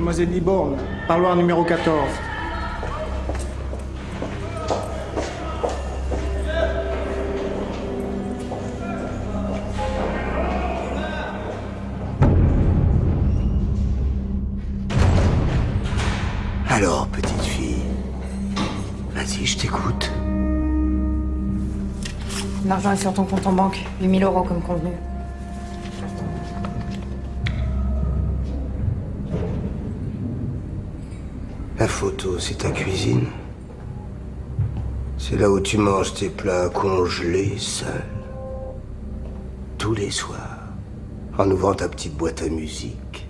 Mademoiselle Libourne, parloir numéro 14. Alors, petite fille, vas-y, je t'écoute. L'argent est sur ton compte en banque, 8 000 € comme convenu. La photo, c'est ta cuisine. C'est là où tu manges tes plats congelés, seul. Tous les soirs, en ouvrant ta petite boîte à musique.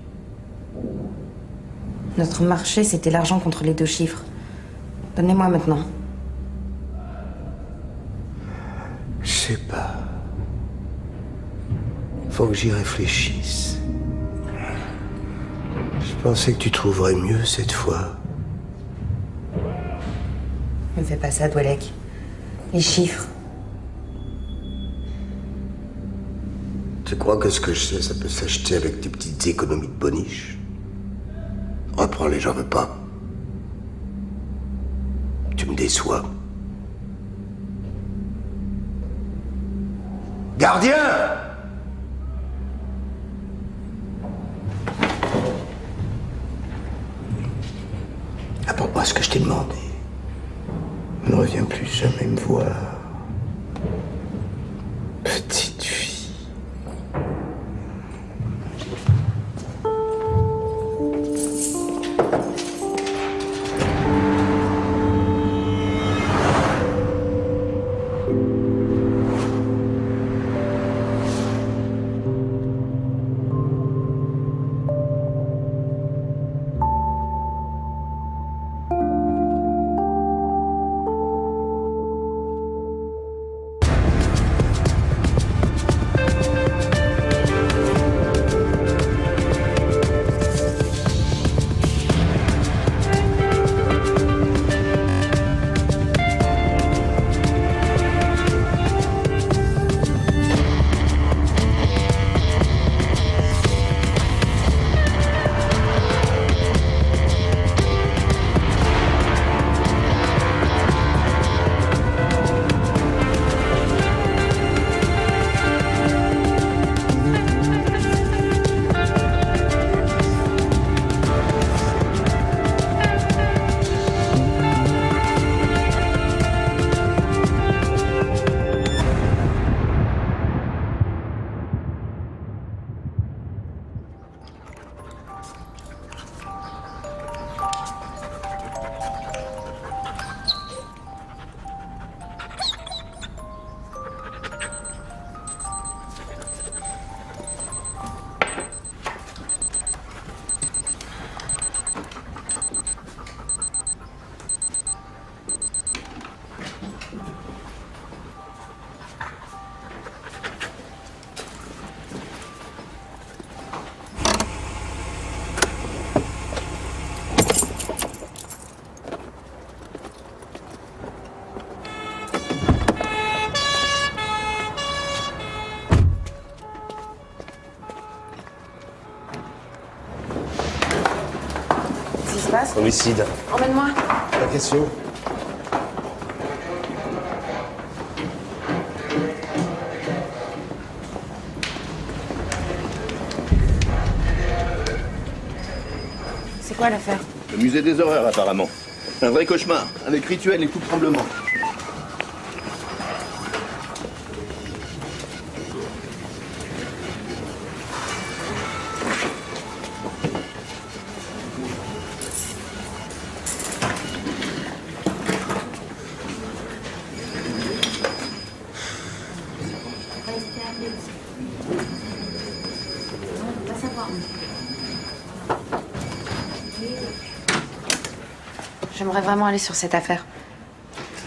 Notre marché, c'était l'argent contre les 2 chiffres. Donnez-moi maintenant. Je sais pas. Faut que j'y réfléchisse. Je pensais que tu trouverais mieux cette fois. Ne fais pas ça, Dwelek. Les chiffres. Tu crois que ce que je sais, ça peut s'acheter avec tes petites économies de boniche? Reprends-les, j'en veux pas. Tu me déçois. Gardien! Apporte-moi ce que je t'ai demandé. Ne reviens plus jamais me voir. Petite fille. Qu'est-ce qui se passe? Homicide. Emmène-moi. La question. C'est quoi l'affaire? Le musée des horreurs, apparemment. Un vrai cauchemar, avec rituel et coup de tremblement. J'aimerais vraiment aller sur cette affaire.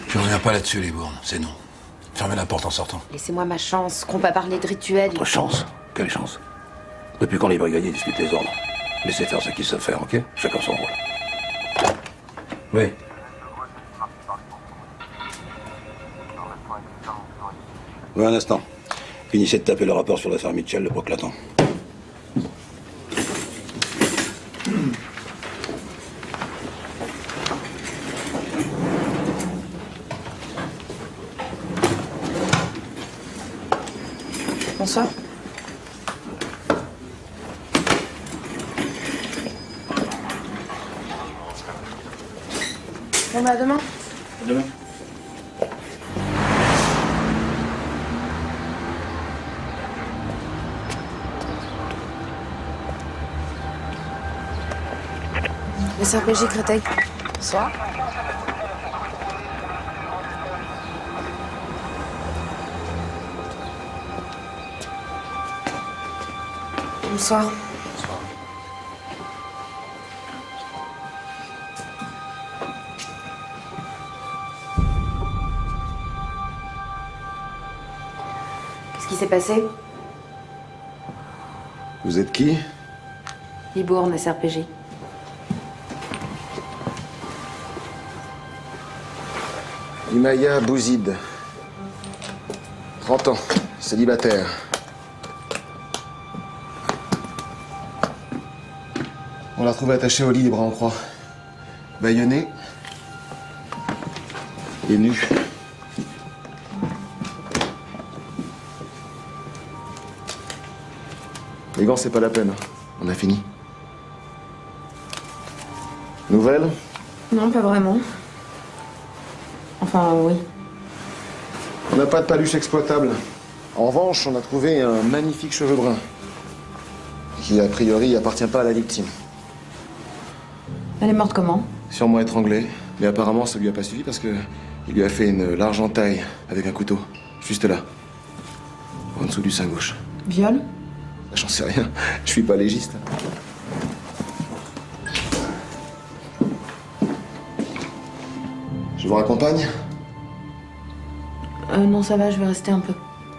Je reviens pas là-dessus, Libourne, c'est non. Fermez la porte en sortant. Laissez-moi ma chance, qu'on va parler de rituels. Votre chance? Quelle chance? Depuis quand les brigadiers discutent les ordres? Laissez faire ce qu'ils savent faire, ok? Chacun son rôle. Oui. Oui, un instant. Finissez de taper le rapport sur l'affaire Mitchell, le proclatant. Bonsoir. Bon bah à demain. À demain. Les SRPJ Créteil. Bonsoir. Bonsoir. Qu'est-ce qui s'est passé? Vous êtes qui? Libourne, SRPJ. Imaya Bouzid. 30 ans, célibataire. On l'a retrouvée attachée au lit, les bras en croix. Bâillonnée. Et nue. Les gants, c'est pas la peine. On a fini. Nouvelle? Non, pas vraiment. Enfin, oui. On n'a pas de paluche exploitable. En revanche, on a trouvé un magnifique cheveu brun. Qui, a priori, appartient pas à la victime. Elle est morte comment? Sûrement étranglé, mais apparemment ça lui a pas suffi parce que il lui a fait une large entaille avec un couteau, juste là, en dessous du sein gauche. Viol? J'en sais rien, je suis pas légiste. Je vous raccompagne? Non, ça va, je vais rester un peu.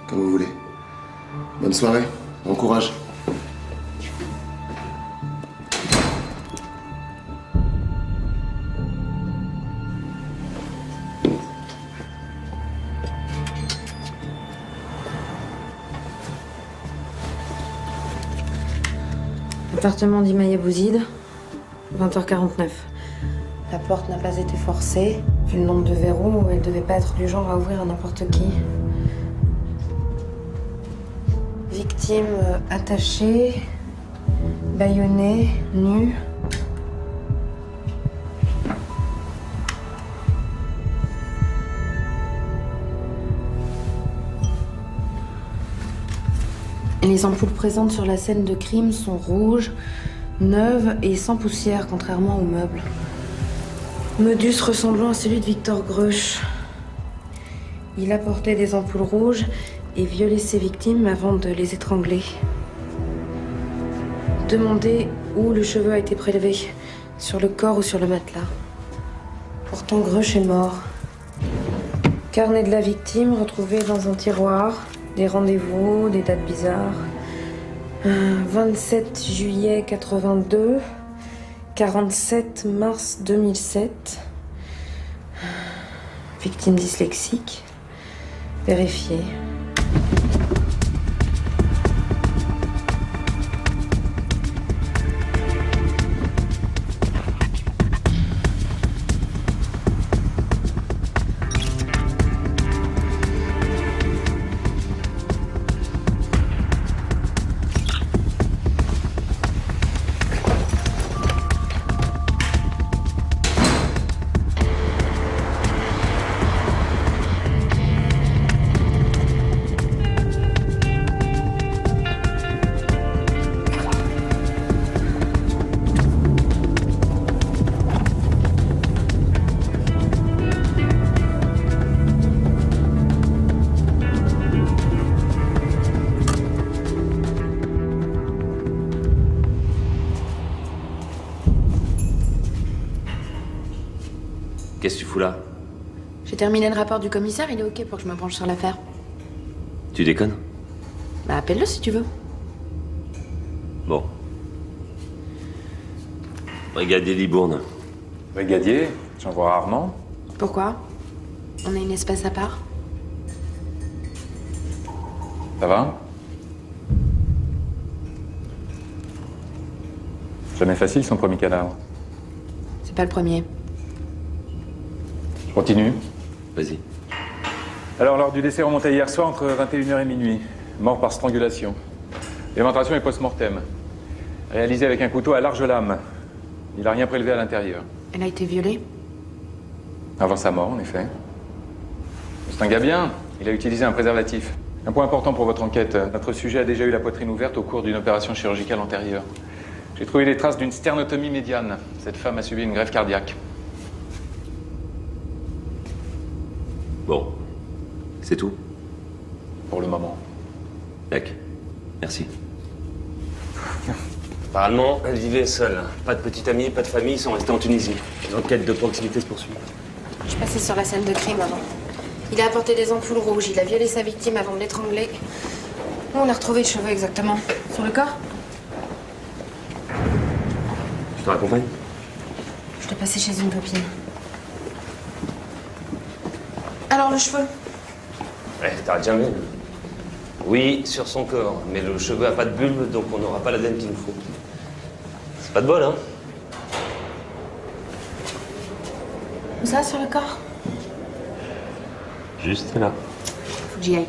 Comme vous voulez. Bonne soirée, bon courage. Appartement d'Imaya Bouzid, 20h49. La porte n'a pas été forcée. Vu le nombre de verrous, elle devait pas être du genre à ouvrir à n'importe qui. Victime attachée, bâillonnée, nue. Et les ampoules présentes sur la scène de crime sont rouges, neuves et sans poussière, contrairement aux meubles. Modus ressemblant à celui de Victor Greuch. Il apportait des ampoules rouges et violait ses victimes avant de les étrangler. Demandez où le cheveu a été prélevé, sur le corps ou sur le matelas. Pourtant, Greuch est mort. Carnet de la victime retrouvé dans un tiroir. Des rendez-vous, des dates bizarres. 27 juillet 82, 47 mars 2007. Victime dyslexique. Vérifié. Qu'est-ce que tu fous là? J'ai terminé le rapport du commissaire, il est ok pour que je me penche sur l'affaire. Tu déconnes? Bah appelle-le si tu veux. Bon. Brigadier Libourne. Brigadier, j'en vois rarement. Pourquoi? On a une espèce à part? Ça va? Jamais facile son premier cadavre. C'est pas le premier. Je continue. Vas-y. Alors, l'heure du décès remontait hier soir entre 21h et minuit. Mort par strangulation. L'éventration est post-mortem. Réalisée avec un couteau à large lame. Il n'a rien prélevé à l'intérieur. Elle a été violée? Avant sa mort, en effet. C'est un gars bien. Il a utilisé un préservatif. Un point important pour votre enquête. Notre sujet a déjà eu la poitrine ouverte au cours d'une opération chirurgicale antérieure. J'ai trouvé les traces d'une sternotomie médiane. Cette femme a subi une greffe cardiaque. Bon. C'est tout? Pour le moment. D'accord. Merci. Apparemment, elle vivait seule. Pas de petite amie, pas de famille, ils sont restés en Tunisie. L'enquête de proximité se poursuit. Je passais sur la scène de crime avant. Il a apporté des ampoules rouges, il a violé sa victime avant de l'étrangler. Où on a retrouvé le cheveu exactement? Sur le corps? Je te raccompagne? Je l'ai passé chez une copine. Alors le cheveu? Ouais, t'arrêtes jamais. Oui, sur son corps, mais le cheveu a pas de bulbe, donc on n'aura pas l'ADN qu'il nous faut. C'est pas de bol, hein? Où ça, sur le corps? Juste là. Faut que j'y aille.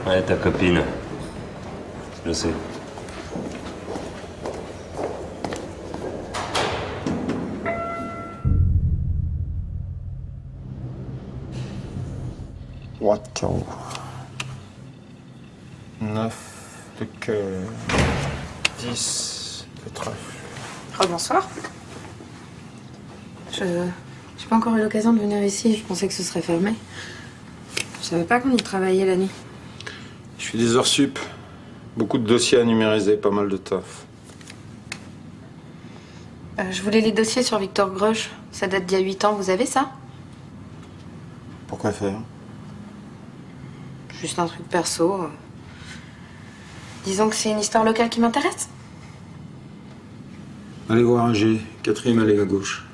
Ouais, ta copine. Je sais. Roi de carreau. 9 de cœur. 10 de trèfle. Oh, bonsoir. J'ai pas encore eu l'occasion de venir ici, je pensais que ce serait fermé. Je savais pas qu'on y travaillait la nuit. Je fais des heures sup. Beaucoup de dossiers à numériser, pas mal de taf. Je voulais les dossiers sur Victor Grush. Ça date d'il y a 8 ans, vous avez ça? Pourquoi faire? Juste un truc perso. Disons que c'est une histoire locale qui m'intéresse. Allez voir un G, 4e allée à gauche.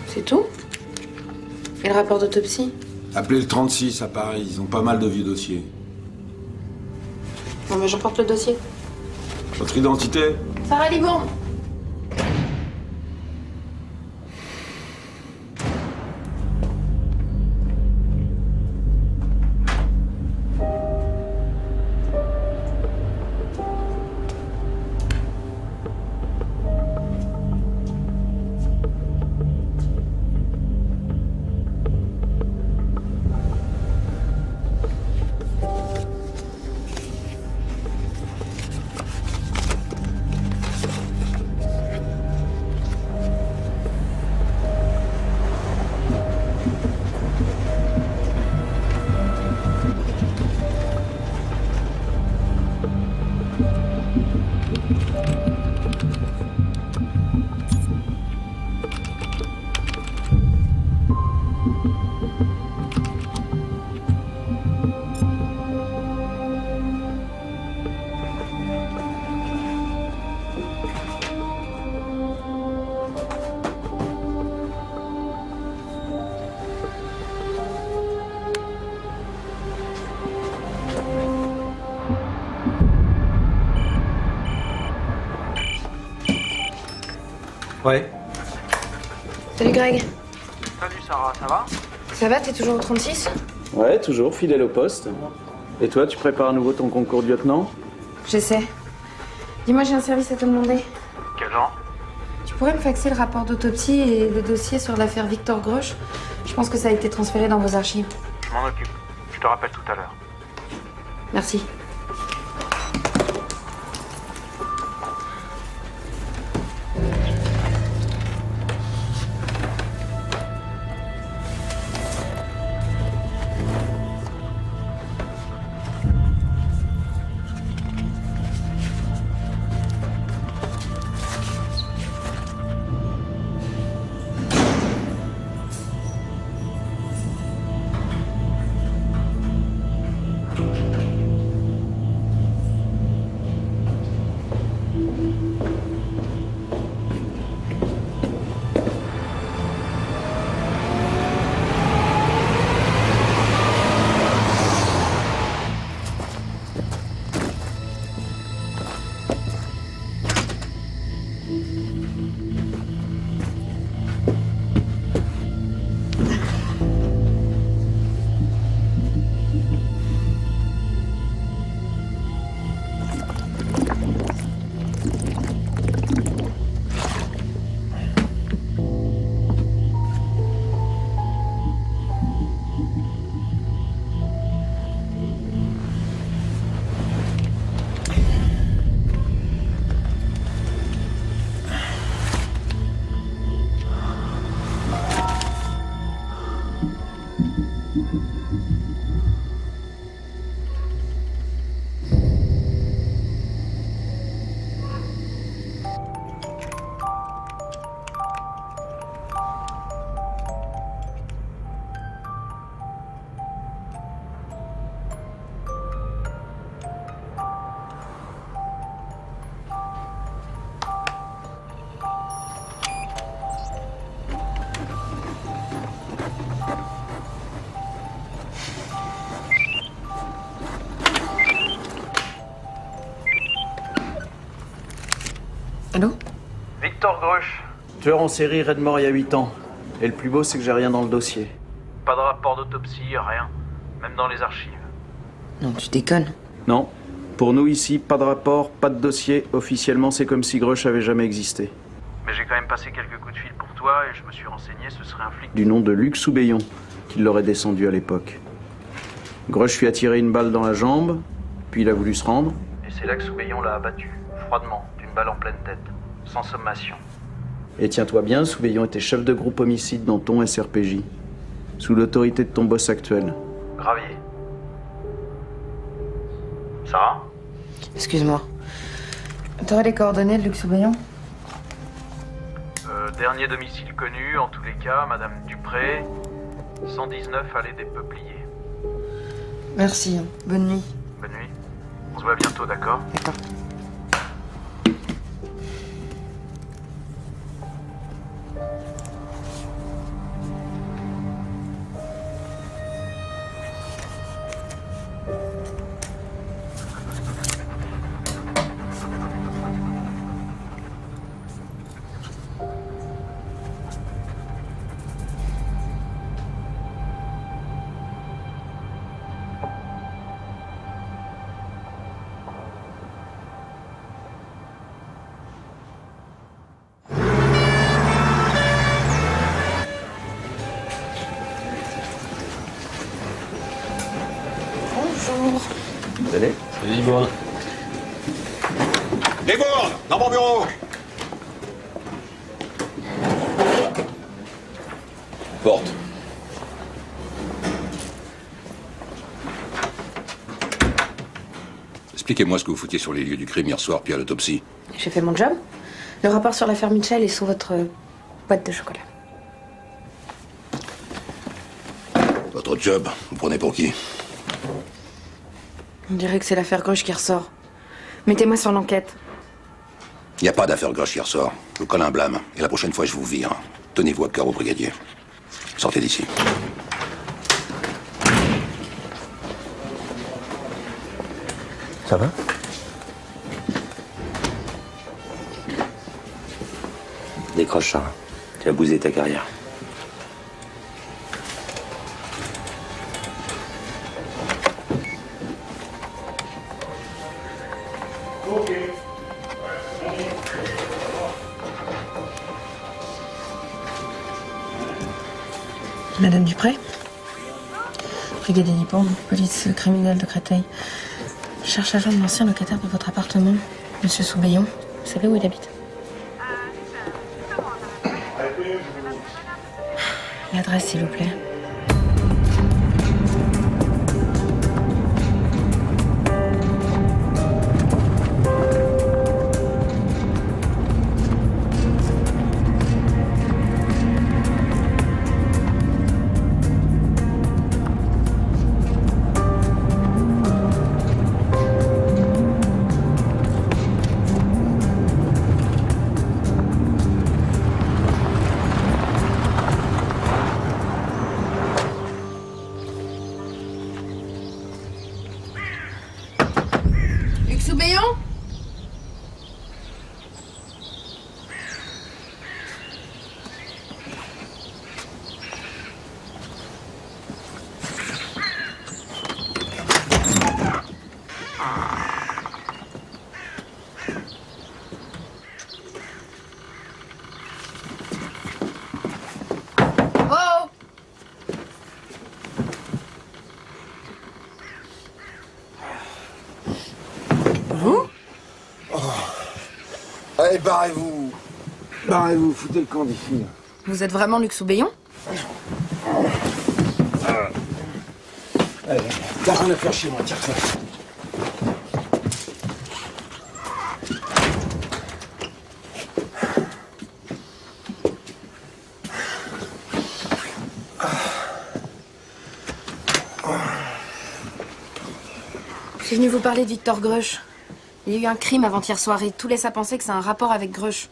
C'est tout? Et le rapport d'autopsie? Appelez le 36 à Paris, ils ont pas mal de vieux dossiers. Bon, mais j'emporte le dossier. Votre identité? Sarah Libourne. Ouais. Salut Greg. Salut Sarah, ça va? Ça va, t'es toujours au 36? Ouais, toujours, fidèle au poste. Et toi, tu prépares à nouveau ton concours de lieutenant? J'essaie. Dis-moi, j'ai un service à te demander. Quel genre? Tu pourrais me faxer le rapport d'autopsie et le dossier sur l'affaire Victor Grush? Je pense que ça a été transféré dans vos archives. Je m'en occupe. Je te rappelle tout à l'heure. Merci. Victor Grush. Tueur en série, raid mort il y a 8 ans. Et le plus beau, c'est que j'ai rien dans le dossier. Pas de rapport d'autopsie, rien. Même dans les archives. Non, tu déconnes. Non. Pour nous ici, pas de rapport, pas de dossier. Officiellement, c'est comme si Grush avait jamais existé. Mais j'ai quand même passé quelques coups de fil pour toi et je me suis renseigné, ce serait un flic du nom de Luc Soubéillon qui l'aurait descendu à l'époque. Grush lui a tiré une balle dans la jambe, puis il a voulu se rendre. Et c'est là que Soubéillon l'a abattu, froidement, d'une balle en pleine tête, sans sommation. Et tiens-toi bien, Soubéillon était chef de groupe homicide dans ton SRPJ, sous l'autorité de ton boss actuel. Gravier. Sarah ? Excuse-moi. T'aurais les coordonnées de Luc Soubéillon? Dernier domicile connu, en tous les cas, Madame Dupré, 119 allée des Peupliers. Merci. Bonne nuit. Bonne nuit. On se voit bientôt, d'accord? D'accord. Allez. C'est Libourne. Libourne, dans mon bureau. Porte. Expliquez-moi ce que vous foutiez sur les lieux du crime hier soir, puis à l'autopsie. J'ai fait mon job. Le rapport sur l'affaire Mitchell est sous votre boîte de chocolat. Votre job, vous prenez pour qui? On dirait que c'est l'affaire Grush qui ressort. Mettez-moi sur l'enquête. Il n'y a pas d'affaire Grush hier soir. Je vous colle un blâme. Et la prochaine fois, je vous vire. Tenez-vous à cœur au brigadier. Sortez d'ici. Ça va? Décroche ça. Tu vas bouser ta carrière. Madame Dupré? Brigadier Libourne, police criminelle de Créteil. Je cherche à joindre l'ancien locataire de votre appartement, Monsieur Soubéillon. Vous savez où il habite? L'adresse, s'il vous plaît. Soubéillon? Oh! Vous? Allez, barrez-vous. Barrez-vous, foutez le camp d'ici. Vous êtes vraiment Luc Soubéillon? Allez, t'as rien à faire chez moi, tire-toi. Je suis venue vous parler de Victor Grush. Il y a eu un crime avant-hier soir et tout laisse à penser que c'est un rapport avec Grush.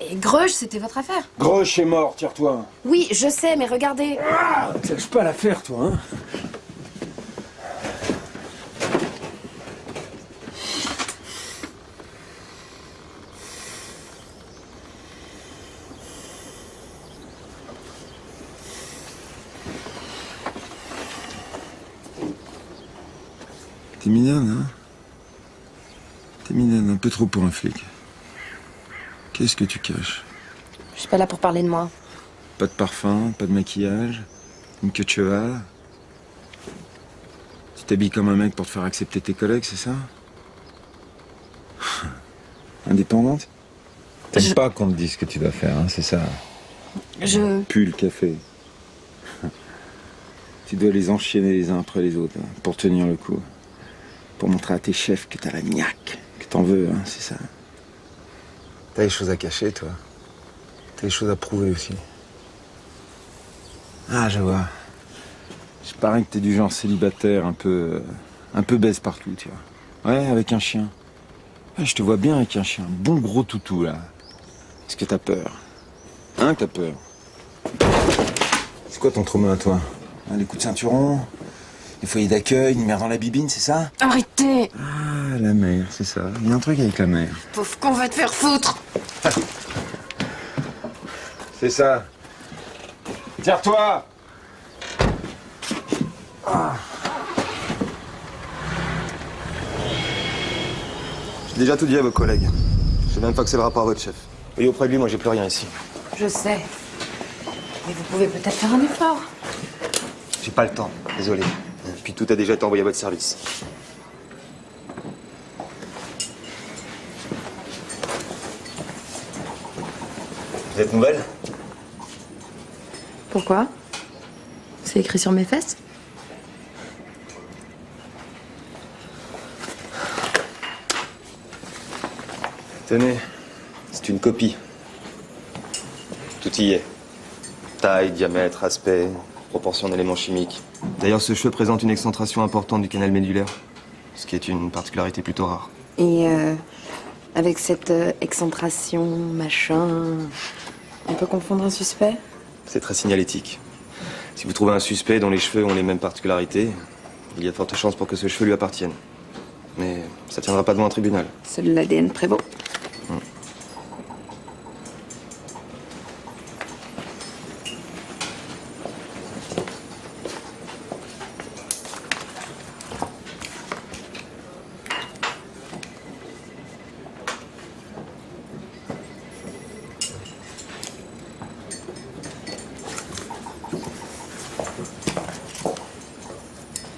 Et Grush, c'était votre affaire. Grush est mort, tire-toi. Oui, je sais, mais regardez. Ah, tu lâches pas l'affaire, toi, hein. T'es mignonne, hein? T'es mignonne, un peu trop pour un flic. Qu'est-ce que tu caches? Je suis pas là pour parler de moi. Pas de parfum, pas de maquillage, une queue de cheval. Tu t'habilles comme un mec pour te faire accepter tes collègues, c'est ça? Indépendante? T'aimes pas qu'on te dise ce que tu dois faire, hein, c'est ça? Pue le café. Tu dois les enchaîner les uns après les autres, hein, pour tenir le coup. Pour montrer à tes chefs que t'as la niaque, que t'en veux, hein, c'est ça. T'as des choses à cacher, toi. T'as des choses à prouver aussi. Ah, je vois. Je parie que t'es du genre célibataire, un peu baise partout, tu vois. Ouais, avec un chien. Ouais, je te vois bien avec un chien. Bon gros toutou, là. Est-ce que t'as peur? Hein, que t'as peur? C'est quoi ton trauma à toi? Hein, les coups de ceinturon? Les foyers d'accueil, une mère dans la bibine, c'est ça? Arrêtez! Ah, la mère, c'est ça. Il y a un truc avec la mère. Pauvre qu'on va te faire foutre! C'est ça. Tire-toi! Ah. J'ai déjà tout dit à vos collègues. Je sais même pas que c'est le rapport à votre chef. Et auprès de lui, moi, j'ai plus rien ici. Je sais. Mais vous pouvez peut-être faire un effort. J'ai pas le temps, désolé. Puis tout a déjà été envoyé à votre service. Vous êtes nouvelle? Pourquoi? C'est écrit sur mes fesses? Tenez, c'est une copie. Tout y est. Taille, diamètre, aspect, proportion d'éléments chimiques. D'ailleurs, ce cheveu présente une excentration importante du canal médulaire, ce qui est une particularité plutôt rare. Et avec cette excentration, machin, on peut confondre un suspect? C'est très signalétique. Si vous trouvez un suspect dont les cheveux ont les mêmes particularités, il y a de fortes chances pour que ce cheveu lui appartienne. Mais ça tiendra pas devant un tribunal. Seul l'ADN prévaut.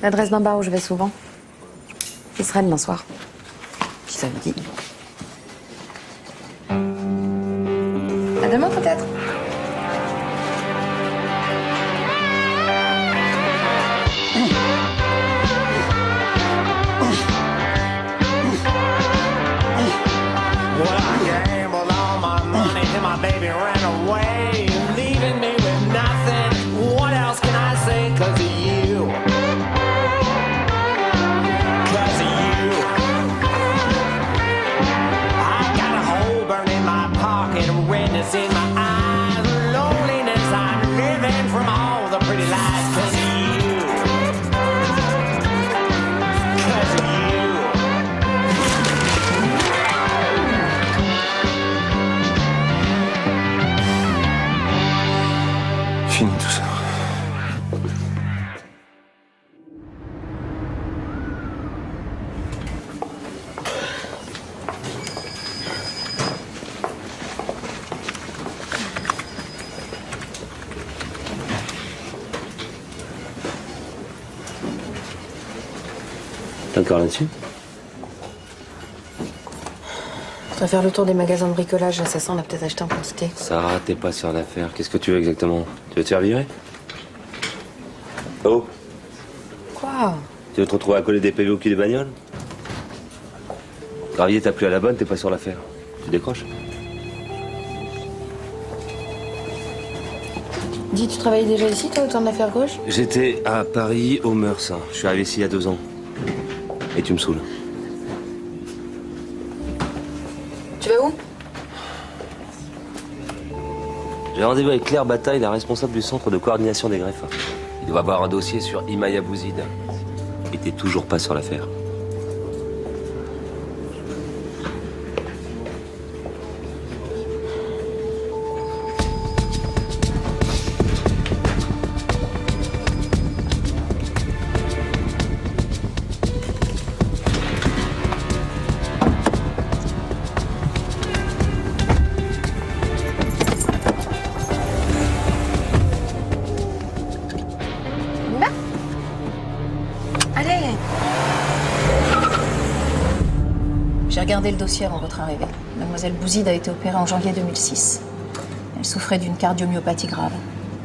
L'adresse d'un bar où je vais souvent. Ce sera demain soir. Si ça vous dit. À demain peut-être. Fini tout ça. T'es encore là-dessus? Je dois faire le tour des magasins de bricolage. L'assassin en a peut-être acheté en quantité. Sarah, t'es pas sur l'affaire. Qu'est-ce que tu veux exactement? Tu veux te faire virer? Oh, Quoi? tu veux te retrouver à coller des PV au cul des bagnoles? Gravier, t'as plus à la bonne, t'es pas sur l'affaire. Tu décroches? Dis, tu travaillais déjà ici, toi, au temps de l'affaire gauche? J'étais à Paris, au Meurs. Je suis arrivé ici il y a 2 ans. Et tu me saoules. Tu vas où? J'ai rendez-vous avec Claire Bataille, la responsable du centre de coordination des greffes. Il doit avoir un dossier sur Imaya Bouzid. Et t'es toujours pas sur l'affaire. regardé le dossier avant votre arrivée. Mademoiselle Bouzide a été opérée en janvier 2006. Elle souffrait d'une cardiomyopathie grave.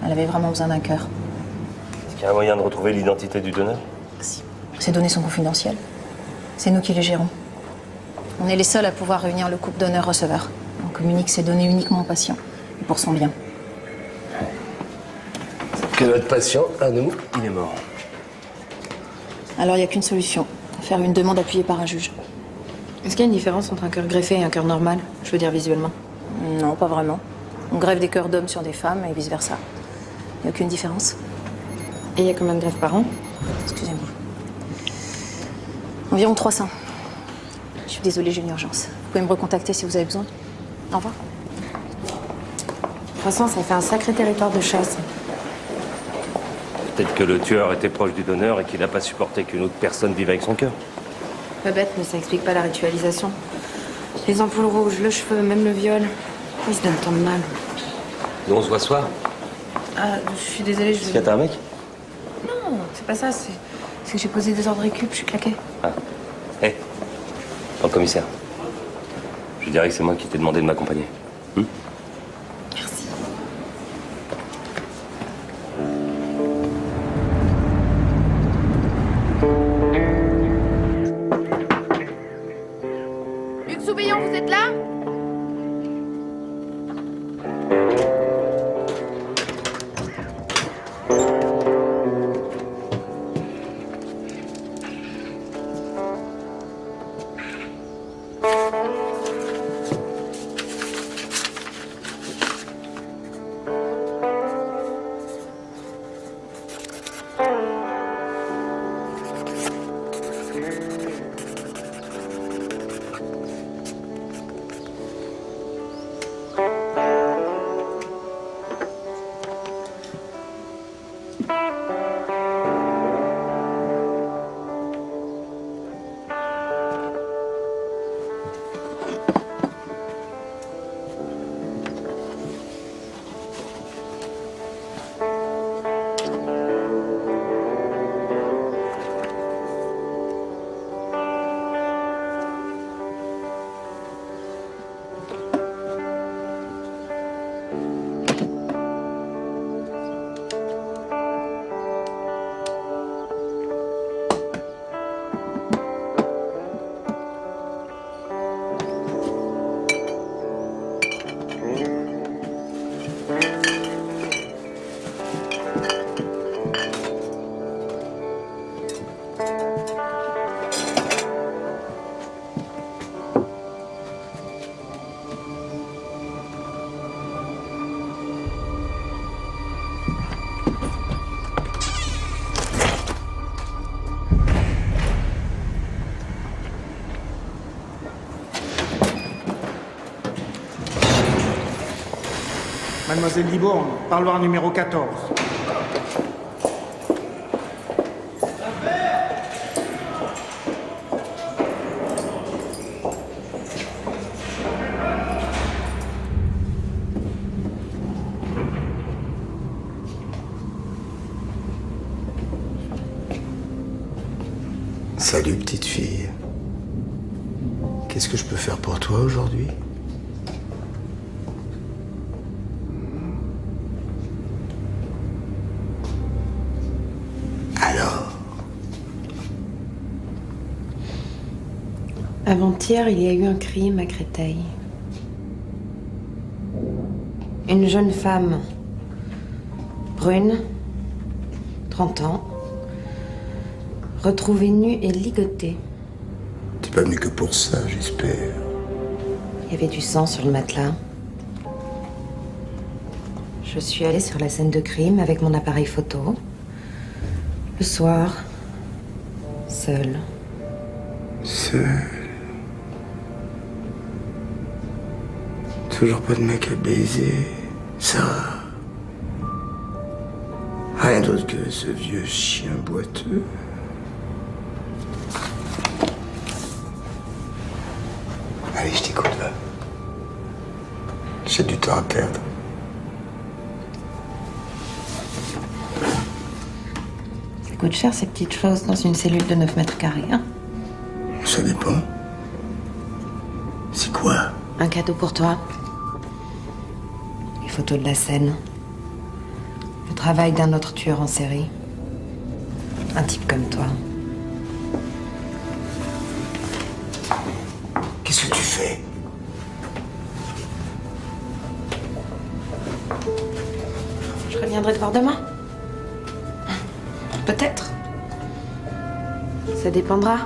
Elle avait vraiment besoin d'un cœur. Est-ce qu'il y a un moyen de retrouver l'identité du donneur? Si. Ces données sont confidentielles. C'est nous qui les gérons. On est les seuls à pouvoir réunir le couple donneur-receveur. On communique ces données uniquement au patient, et pour son bien. Que notre patient, à nous, il est mort. Alors il n'y a qu'une solution. Faire une demande appuyée par un juge. Est-ce qu'il y a une différence entre un cœur greffé et un cœur normal? Je veux dire visuellement. Non, pas vraiment. On greffe des cœurs d'hommes sur des femmes et vice-versa. Il n'y a aucune différence. Et il y a combien de greffes par an? Excusez-moi. Environ 300. Je suis désolée, j'ai une urgence. Vous pouvez me recontacter si vous avez besoin. Au revoir. 300, ça fait un sacré territoire de chasse. Peut-être que le tueur était proche du donneur et qu'il n'a pas supporté qu'une autre personne vive avec son cœur. Pas bête, mais ça explique pas la ritualisation. Les ampoules rouges, le cheveu, même le viol. Ils se donnent tant de mal. Nous, on se voit ce soir. Ah, je suis désolée, Est-ce que t'as un mec? Non, c'est pas ça, c'est que j'ai posé des ordres récup, je suis claquée. Ah. Hé, dans le commissaire. Je dirais que c'est moi qui t'ai demandé de m'accompagner. Merci. Luc Soubillon, vous êtes là? Mademoiselle Libourne, parloir numéro 14. Salut, petite fille. Qu'est-ce que je peux faire pour toi aujourd'hui? Alors? Avant-hier, il y a eu un crime à Créteil. Une jeune femme, brune, 30 ans, retrouvée nue et ligotée. T'es pas venu que pour ça, j'espère. Il y avait du sang sur le matelas. Je suis allée sur la scène de crime avec mon appareil photo. Le soir, seule. Seule. Toujours pas de mec à baiser. Ça. Rien d'autre que ce vieux chien boiteux. Allez, je t'écoute, va. J'ai du temps à perdre. Ça coûte cher ces petites choses dans une cellule de 9 mètres carrés, hein? Ça dépend. C'est quoi? Un cadeau pour toi. Les photos de la scène. Le travail d'un autre tueur en série. Un type comme toi. Qu'est-ce que tu fais? Je reviendrai te voir demain. Peut-être. Ça dépendra.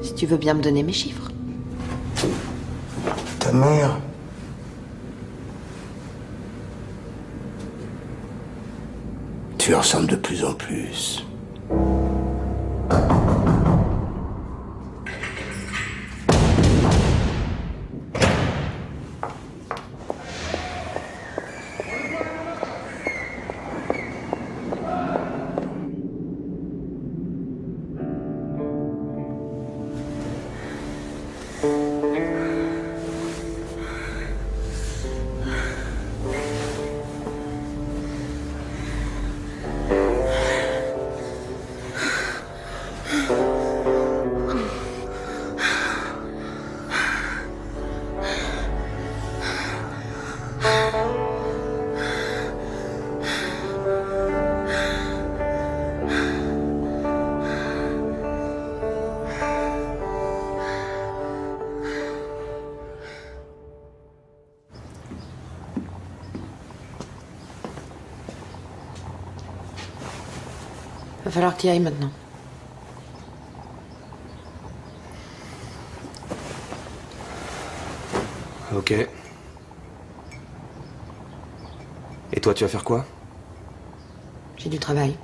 Si tu veux bien me donner mes chiffres. Ta mère? Tu lui ressembles de plus en plus. Va falloir que tu y ailles maintenant. Ok. Et toi, tu vas faire quoi? J'ai du travail.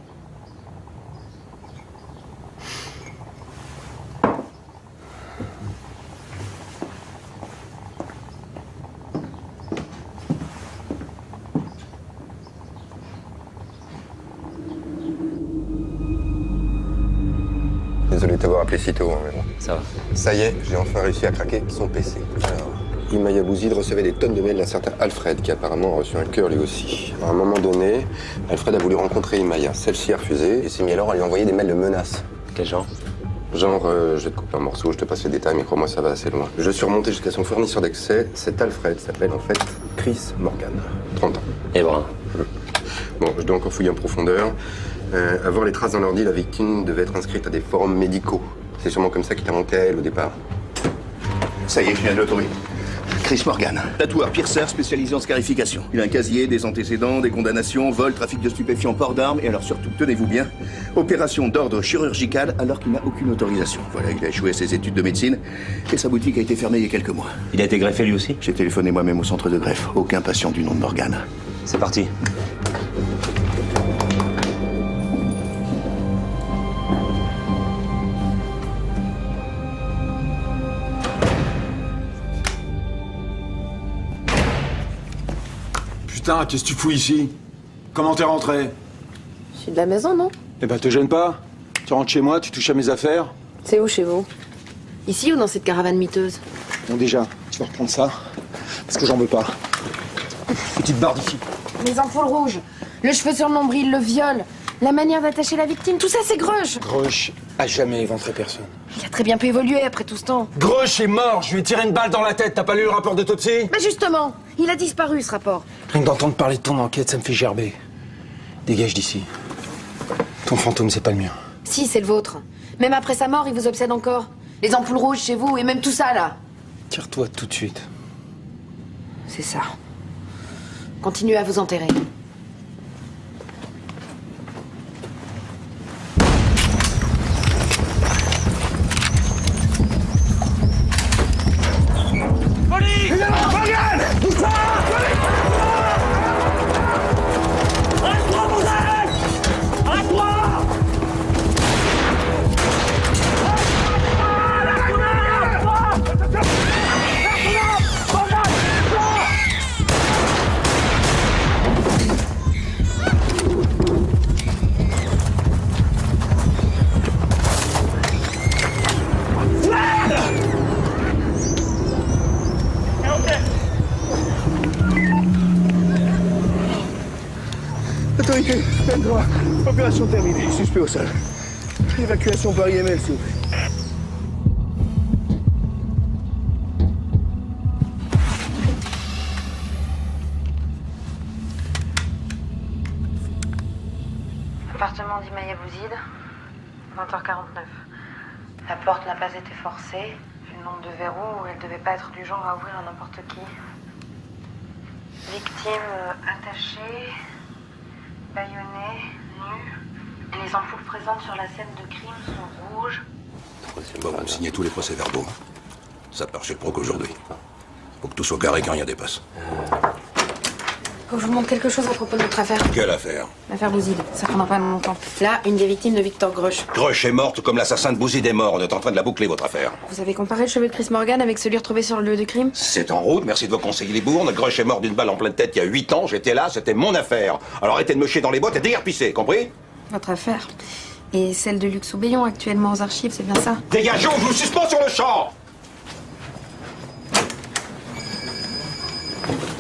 Désolé de t'avoir appelé si tôt, hein, mais bon. Ça va. Ça y est, j'ai enfin réussi à craquer son PC. Alors, Imaya Bouzid recevait des tonnes de mails d'un certain Alfred, qui apparemment a reçu un cœur lui aussi. À un moment donné, Alfred a voulu rencontrer Imaya. Celle-ci a refusé et s'est mis alors à lui envoyer des mails de menaces. Quel genre? Genre, je vais te couper un morceau, je te passe les détails, mais crois-moi, ça va assez loin. Je suis remonté jusqu'à son fournisseur d'accès. Cet Alfred s'appelle en fait Chris Morgan, 30 ans. Et brun. Bon, je dois encore fouiller en profondeur. À voir les traces dans l'ordi, la victime devait être inscrite à des forums médicaux. C'est sûrement comme ça qu'il t'a monté à elle au départ. Ça y est, je viens de le trouver. Chris Morgan. Tatoueur, pierceur, spécialisé en scarification. Il a un casier, des antécédents, des condamnations, vol, trafic de stupéfiants, port d'armes, et alors surtout, tenez-vous bien, opération d'ordre chirurgical alors qu'il n'a aucune autorisation. Voilà, il a échoué à ses études de médecine, et sa boutique a été fermée il y a quelques mois. Il a été greffé lui aussi? J'ai téléphoné moi-même au centre de greffe. Aucun patient du nom de Morgan. C'est parti. Putain, qu'est-ce que tu fous ici? Comment t'es rentré? Je suis de la maison, non? Eh ben, te gêne pas. Tu rentres chez moi, tu touches à mes affaires. C'est où chez vous? Ici ou dans cette caravane miteuse? Bon, déjà, tu vas reprendre ça, parce que j'en veux pas. Petite barre d'ici. Les ampoules rouges, le cheveu sur le nombril, le viol, la manière d'attacher la victime, tout ça c'est Grush. Grush a jamais éventré personne. Il a très bien pu évoluer après tout ce temps. Grush est mort, je lui ai tiré une balle dans la tête, t'as pas lu le rapport d'autopsie? Mais justement, il a disparu ce rapport. Rien que d'entendre parler de ton enquête, ça me fait gerber. Dégage d'ici. Ton fantôme, c'est pas le mien. Si, c'est le vôtre. Même après sa mort, il vous obsède encore. Les ampoules rouges chez vous et même tout ça là. Tire-toi tout de suite. C'est ça. Continuez à vous enterrer. Autorité, plein droit. Opération terminée. Suspect au sol. Évacuation par IML, s'il vous plaît. Appartement d'Imaya Bouzid, 20h49. La porte n'a pas été forcée, vu le nombre de verrous, elle devait pas être du genre à ouvrir à n'importe qui. Victime attachée, bâillonnée, nue. Et les ampoules présentes sur la scène de crime sont rouges. Bon, vous signez tous les procès-verbaux. Ça part chez le proc aujourd'hui. Faut que tout soit carré quand rien dépasse. Faut que je vous montre quelque chose à propos de notre affaire. Quelle affaire? L'affaire Bouzid, ça prendra pas longtemps. Là, une des victimes de Victor Grush. Grush est morte comme l'assassin de Bouzid est mort. On est en train de la boucler, votre affaire. Vous avez comparé le cheveu de Chris Morgan avec celui retrouvé sur le lieu du crime? C'est en route, merci de vos conseils les bournes. Grush est mort d'une balle en pleine tête il y a 8 ans. J'étais là, c'était mon affaire. Alors arrêtez de me chier dans les bottes et déguerpissez, compris? Votre affaire. Et celle de Luc Soubéillon, actuellement aux archives, c'est bien ça? Dégageons, je vous suspends sur le champ!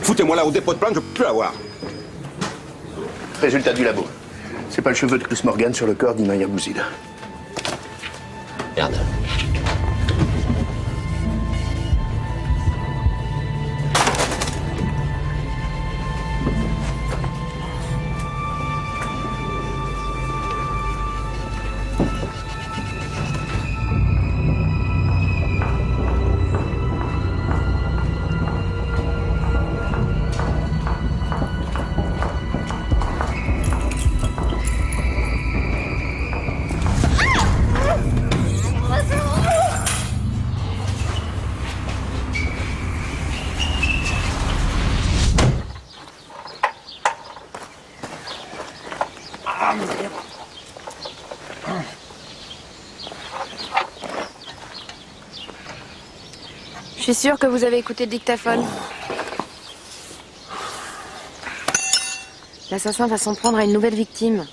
Foutez-moi là au dépôt de plainte, je peux plus la voir. Résultat du labo. C'est pas le cheveu de Chris Morgan sur le corps d'Imaya Bouzid. Merde. Je suis sûre que vous avez écouté le dictaphone. L'assassin va s'en prendre à une nouvelle victime.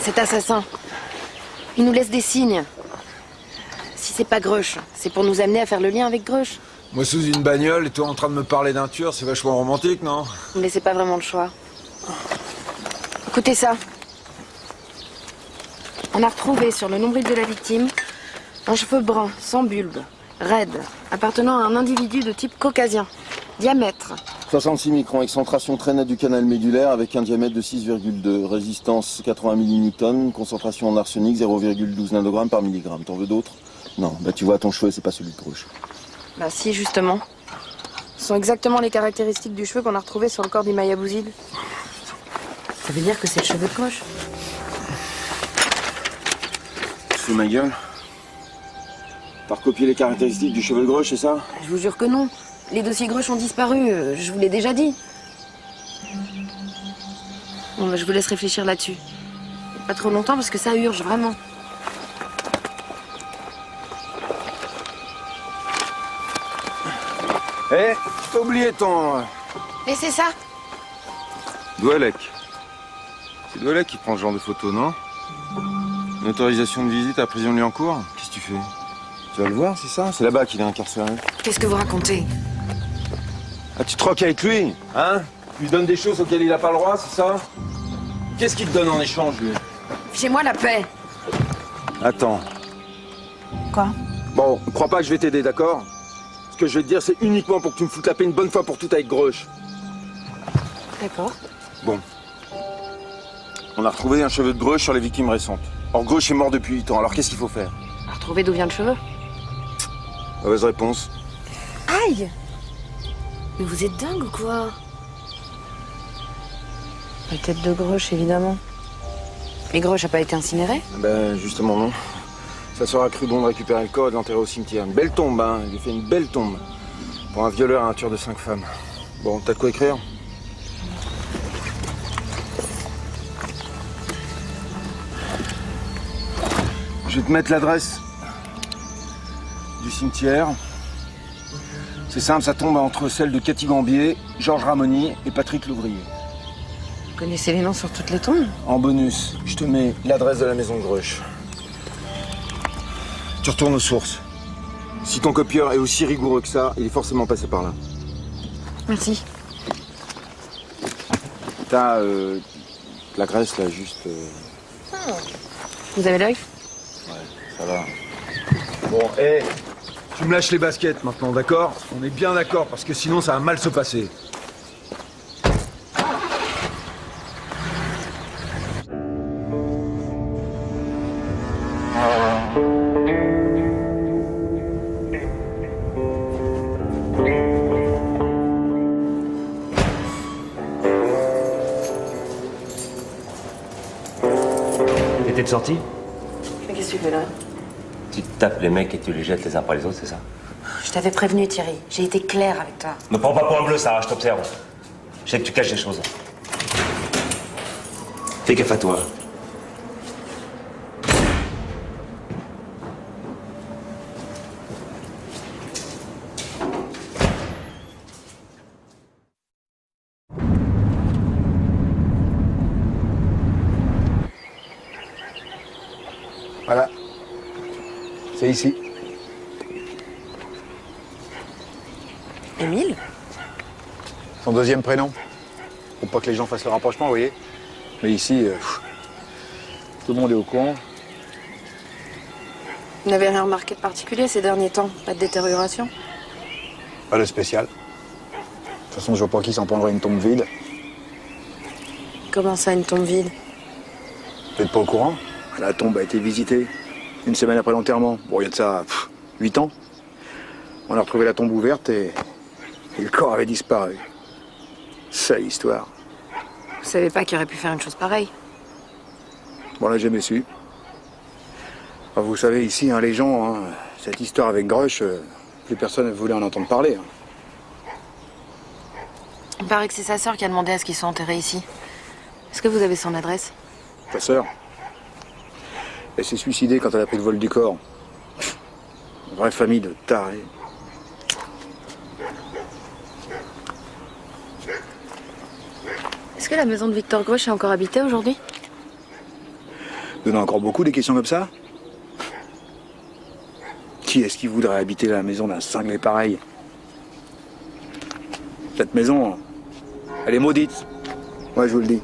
Cet assassin, il nous laisse des signes. Si c'est pas Grush, c'est pour nous amener à faire le lien avec Grush. Moi sous une bagnole et toi en train de me parler d'un tueur, c'est vachement romantique, non? Vous me laissez pas vraiment le choix. Écoutez ça. On a retrouvé sur le nombril de la victime un cheveu brun, sans bulbe, raide, appartenant à un individu de type caucasien. Diamètre. 66 microns, excentration très nette du canal médulaire avec un diamètre de 6,2, résistance 80 millинewtons, concentration en arsenic 0,12 nanogrammes par milligramme. T'en veux d'autres? Non, bah tu vois ton cheveu, c'est pas celui de Grush. Bah si, justement. Ce sont exactement les caractéristiques du cheveu qu'on a retrouvé sur le corps d'Imaya Bouzid. Ça veut dire que c'est le cheveu de Grush. Tu fous ma gueule? T'as recopié les caractéristiques du cheveu de Grush, c'est ça? Je vous jure que non. Les dossiers Grush ont disparu, je vous l'ai déjà dit. Bon, bah, je vous laisse réfléchir là-dessus. Pas trop longtemps parce que ça urge, vraiment. Eh, t'as oublié ton... Et c'est ça? Doualec. C'est Doualec qui prend ce genre de photos, non? Une autorisation de visite à la prison de Liancourt? Qu'est-ce que tu fais? Tu vas le voir, c'est ça? C'est là-bas qu'il est incarcéré. Qu'est-ce que vous racontez? Ah, tu te troques avec lui, hein? Tu lui donnes des choses auxquelles il n'a pas le droit, c'est ça? Qu'est-ce qu'il te donne en échange, lui? Fichez-moi la paix. Attends. Quoi? Bon, ne crois pas que je vais t'aider, d'accord? Ce que je vais te dire, c'est uniquement pour que tu me foutes la paix une bonne fois pour toutes avec Grush. D'accord. Bon. On a retrouvé un cheveu de Grush sur les victimes récentes. Or, Grush est mort depuis 8 ans, alors qu'est-ce qu'il faut faire? Retrouver d'où vient le cheveu? Mauvaise réponse. Aïe! Mais vous êtes dingue ou quoi? La tête de Grush, évidemment. Mais Grush n'a pas été incinéré? Ben, justement, non. Ça sera cru bon de récupérer le corps et de l'enterrer au cimetière. Une belle tombe, hein. Il a fait une belle tombe. Pour un violeur et un tueur de 5 femmes. Bon, t'as de quoi écrire? Je vais te mettre l'adresse du cimetière. C'est simple, ça tombe entre celle de Cathy Gambier, Georges Ramoni et Patrick Louvrier. Vous connaissez les noms sur toutes les tombes? En bonus, je te mets l'adresse de la maison de Grush. Tu retournes aux sources. Si ton copieur est aussi rigoureux que ça, il est forcément passé par là. Merci. T'as la graisse là, juste... Vous avez l'œil? Ouais, ça va. Bon, hé, Tu me lâches les baskets maintenant, d'accord? On est bien d'accord, parce que sinon ça va mal se passer. T'étais de sortie? Mais qu'est-ce que tu fais là? Tu tapes les mecs et tu les jettes les uns par les autres, c'est ça? Je t'avais prévenu, Thierry. J'ai été claire avec toi. Me prends pas pour un bleu, Sarah, je t'observe. Je sais que tu caches des choses. Fais gaffe à toi. Voilà. C'est ici. Émile? Son deuxième prénom. Pour pas que les gens fassent le rapprochement, vous voyez. Mais ici, tout le monde est au courant. Vous n'avez rien remarqué de particulier ces derniers temps? Pas de détérioration? Pas de spécial. De toute façon, je vois pas qui s'en prendrait une tombe vide. Comment ça, une tombe vide? Vous n'êtes pas au courant? La tombe a été visitée. Une semaine après l'enterrement. Bon, il y a de ça 8 ans. On a retrouvé la tombe ouverte et le corps avait disparu. C'est l'histoire. Vous savez pas qu'il aurait pu faire une chose pareille? Bon, on l'a jamais su. Enfin, vous savez, ici, les gens, cette histoire avec Grush, plus personne ne voulait en entendre parler. Il paraît que c'est sa sœur qui a demandé à ce qu'ils soient enterrés ici. Est-ce que vous avez son adresse? Ta sœur, elle s'est suicidée quand elle a pris le vol du corps. Une vraie famille de tarés. Est-ce que la maison de Victor Grush est encore habitée aujourd'hui? Il y en a encore beaucoup des questions comme ça? Qui est-ce qui voudrait habiter la maison d'un cinglé pareil? Cette maison, elle est maudite. Moi, je vous le dis.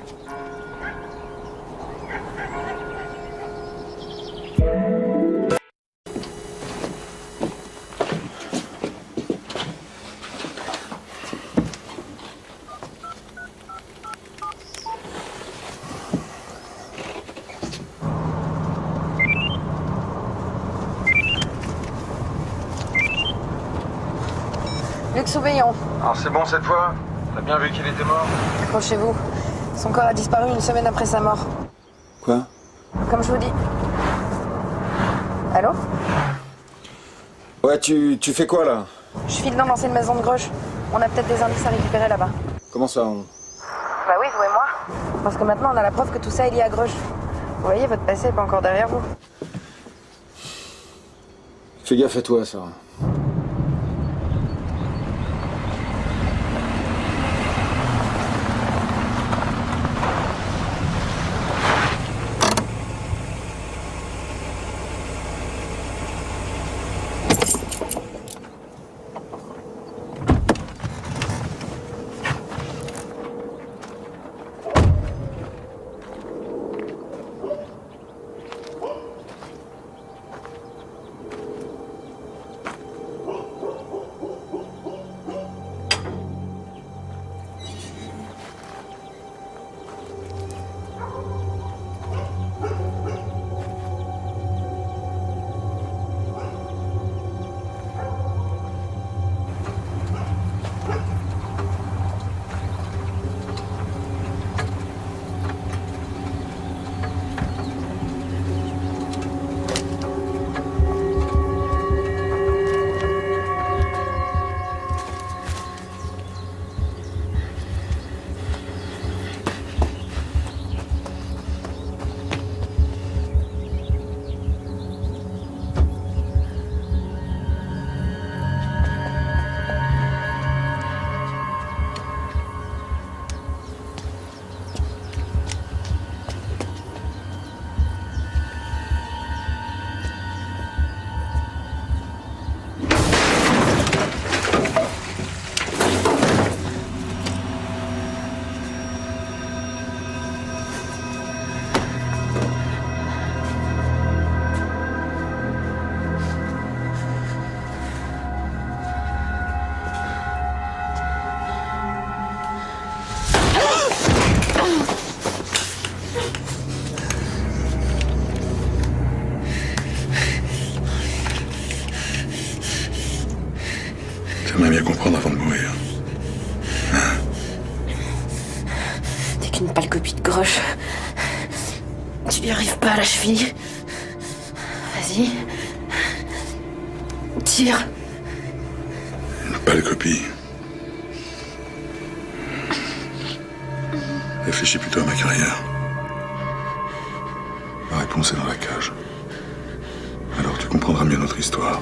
Luc Soubillon. Alors c'est bon cette fois? On a bien vu qu'il était mort? Accrochez-vous. Son corps a disparu une semaine après sa mort. Quoi? Comme je vous dis. Allô? Ouais, tu fais quoi là? Je file dans l'ancienne maison de Grush. On a peut-être des indices à récupérer là-bas. Comment ça Bah oui, vous et moi. Parce que maintenant on a la preuve que tout ça est lié à Grush. Vous voyez, votre passé est pas encore derrière vous. Fais gaffe à toi, Sarah. J'aimerais bien comprendre avant de mourir. T'es qu'une pâle copie de Grush. Tu lui arrives pas à la cheville. Vas-y. Tire. Une pâle copie. Réfléchis plutôt à ma carrière. La réponse est dans la cage. Alors tu comprendras mieux notre histoire.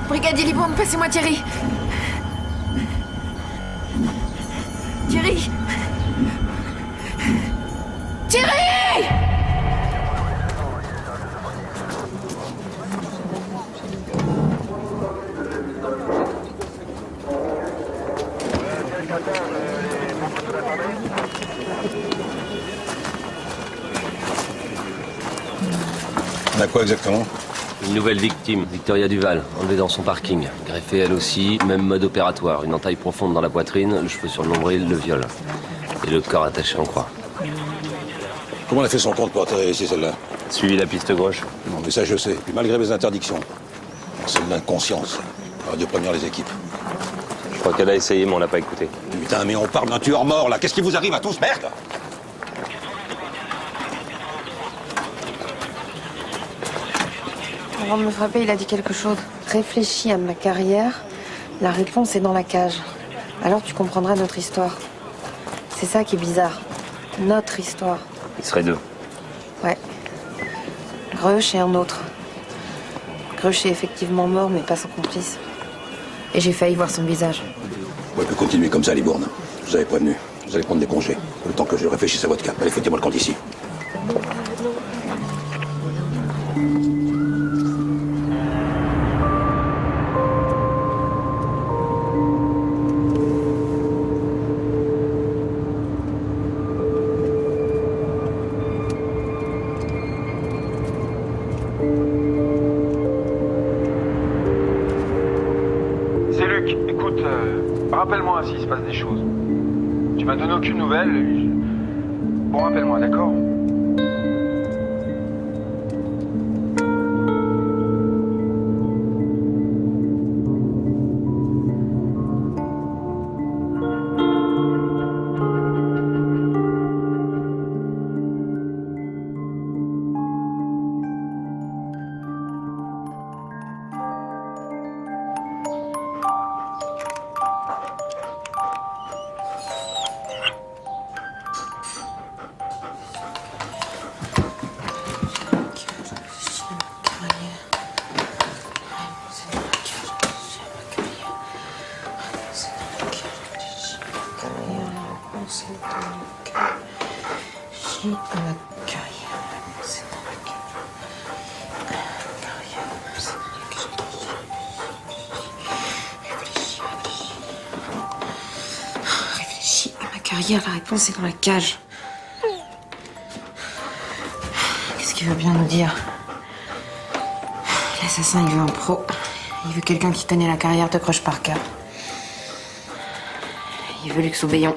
Brigadier Libourne, passez-moi Thierry. Thierry. Thierry! On a quoi exactement? Une nouvelle victime, Victoria Duval, enlevée dans son parking. Greffée elle aussi, même mode opératoire. Une entaille profonde dans la poitrine, le cheveu sur le nombril, le viol. Et le corps attaché en croix. Comment elle a fait son compte pour atterrir ici, celle-là? Suivi la piste gauche. Non, mais ça je sais. Puis malgré mes interdictions. C'est de l'inconscience. On aurait dû prévenir les équipes. Je crois qu'elle a essayé, mais on l'a pas écouté. Putain, mais on parle d'un tueur mort, là. Qu'est-ce qui vous arrive à tous, merde? Avant de me frapper, il a dit quelque chose. Réfléchis à ma carrière, la réponse est dans la cage. Alors tu comprendras notre histoire. C'est ça qui est bizarre. Notre histoire. Il serait deux. Ouais. Grush et un autre. Grush est effectivement mort, mais pas son complice. Et j'ai failli voir son visage. Vous pouvez plus continuer comme ça, Libourne. Je vous avais prévenu. Vous allez prendre des congés. Le temps que je réfléchisse à votre cas. Allez, foutez-moi le camp d'ici. C'est Luc, écoute, rappelle-moi s'il se passe des choses. Tu m'as donné aucune nouvelle. Bon, rappelle-moi, d'accord? Carrière, la réponse est dans la cage. Qu'est-ce qu'il veut bien nous dire? L'assassin, il veut un pro. Il veut quelqu'un qui connaît la carrière de Grush par cœur. Il veut Luc Soubéillon.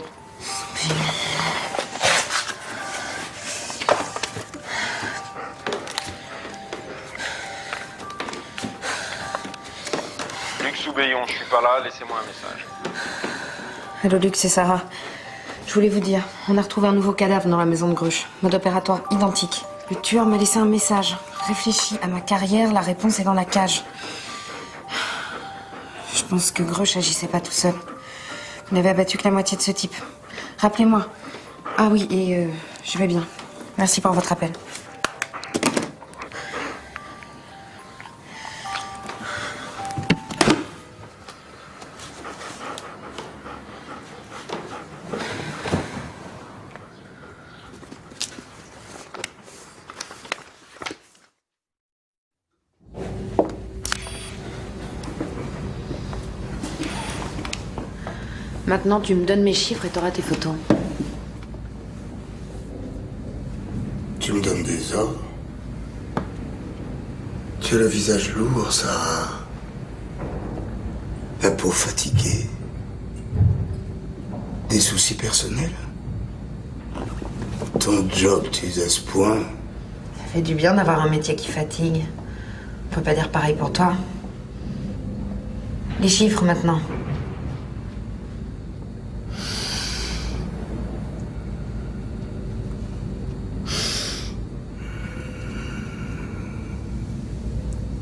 Luc Soubéillon, je suis pas là, laissez-moi un message. Allô Luc, c'est Sarah. Je voulais vous dire, on a retrouvé un nouveau cadavre dans la maison de Grush. Mode opératoire identique. Le tueur m'a laissé un message. Réfléchis à ma carrière, la réponse est dans la cage. Je pense que Grush agissait pas tout seul. Il n'avait abattu que la moitié de ce type. Rappelez-moi. Ah oui, et je vais bien. Merci pour votre appel. Maintenant, tu me donnes mes chiffres et t'auras tes photos. Tu me donnes des ordres? Tu as le visage lourd, Sarah. La peau fatiguée. Des soucis personnels? Ton job t'use à ce point? Ça fait du bien d'avoir un métier qui fatigue. On peut pas dire pareil pour toi. Les chiffres, maintenant.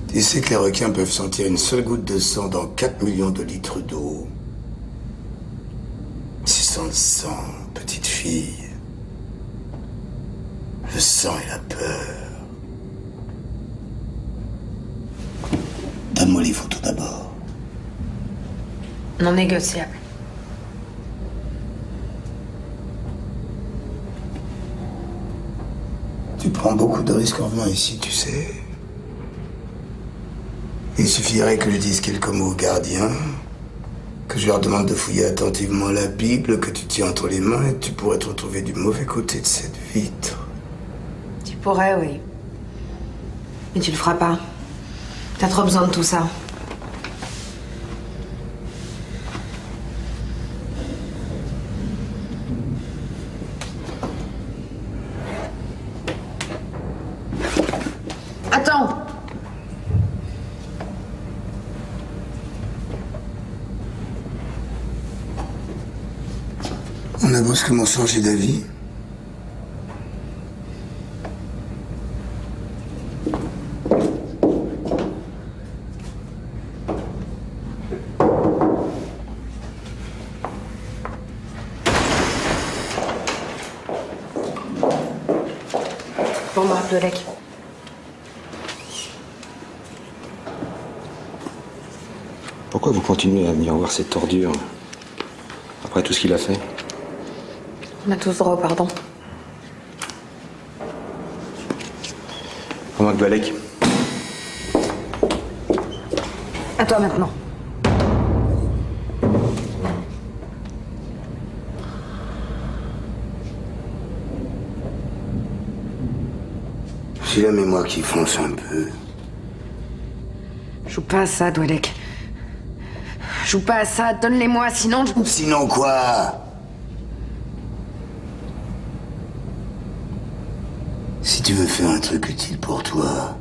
Tu sais que les requins peuvent sentir une seule goutte de sang dans 4 millions de litres d'eau. Tu sens le sang, petite fille. Le sang et la peur. Donne-moi les photos d'abord. Non négociable. Tu prends beaucoup de risques en venant ici, tu sais. Il suffirait que je dise quelques mots aux gardiens, que je leur demande de fouiller attentivement la Bible que tu tiens entre les mains et tu pourrais te retrouver du mauvais côté de cette vitre. Tu pourrais, oui. Mais tu le feras pas. T'as trop besoin de tout ça. Attends! On a brusquement changé d'avis. Bon, Marc Dolec. Pourquoi vous continuez à venir voir cette ordure après tout ce qu'il a fait? On a tous droit au pardon. Remarque Balek. À toi maintenant. J'ai la mémoire qui fonce un peu. Joue pas à ça, Dwalek. Joue pas à ça, donne-les-moi, sinon je... Sinon quoi? Si tu veux faire un truc utile pour toi,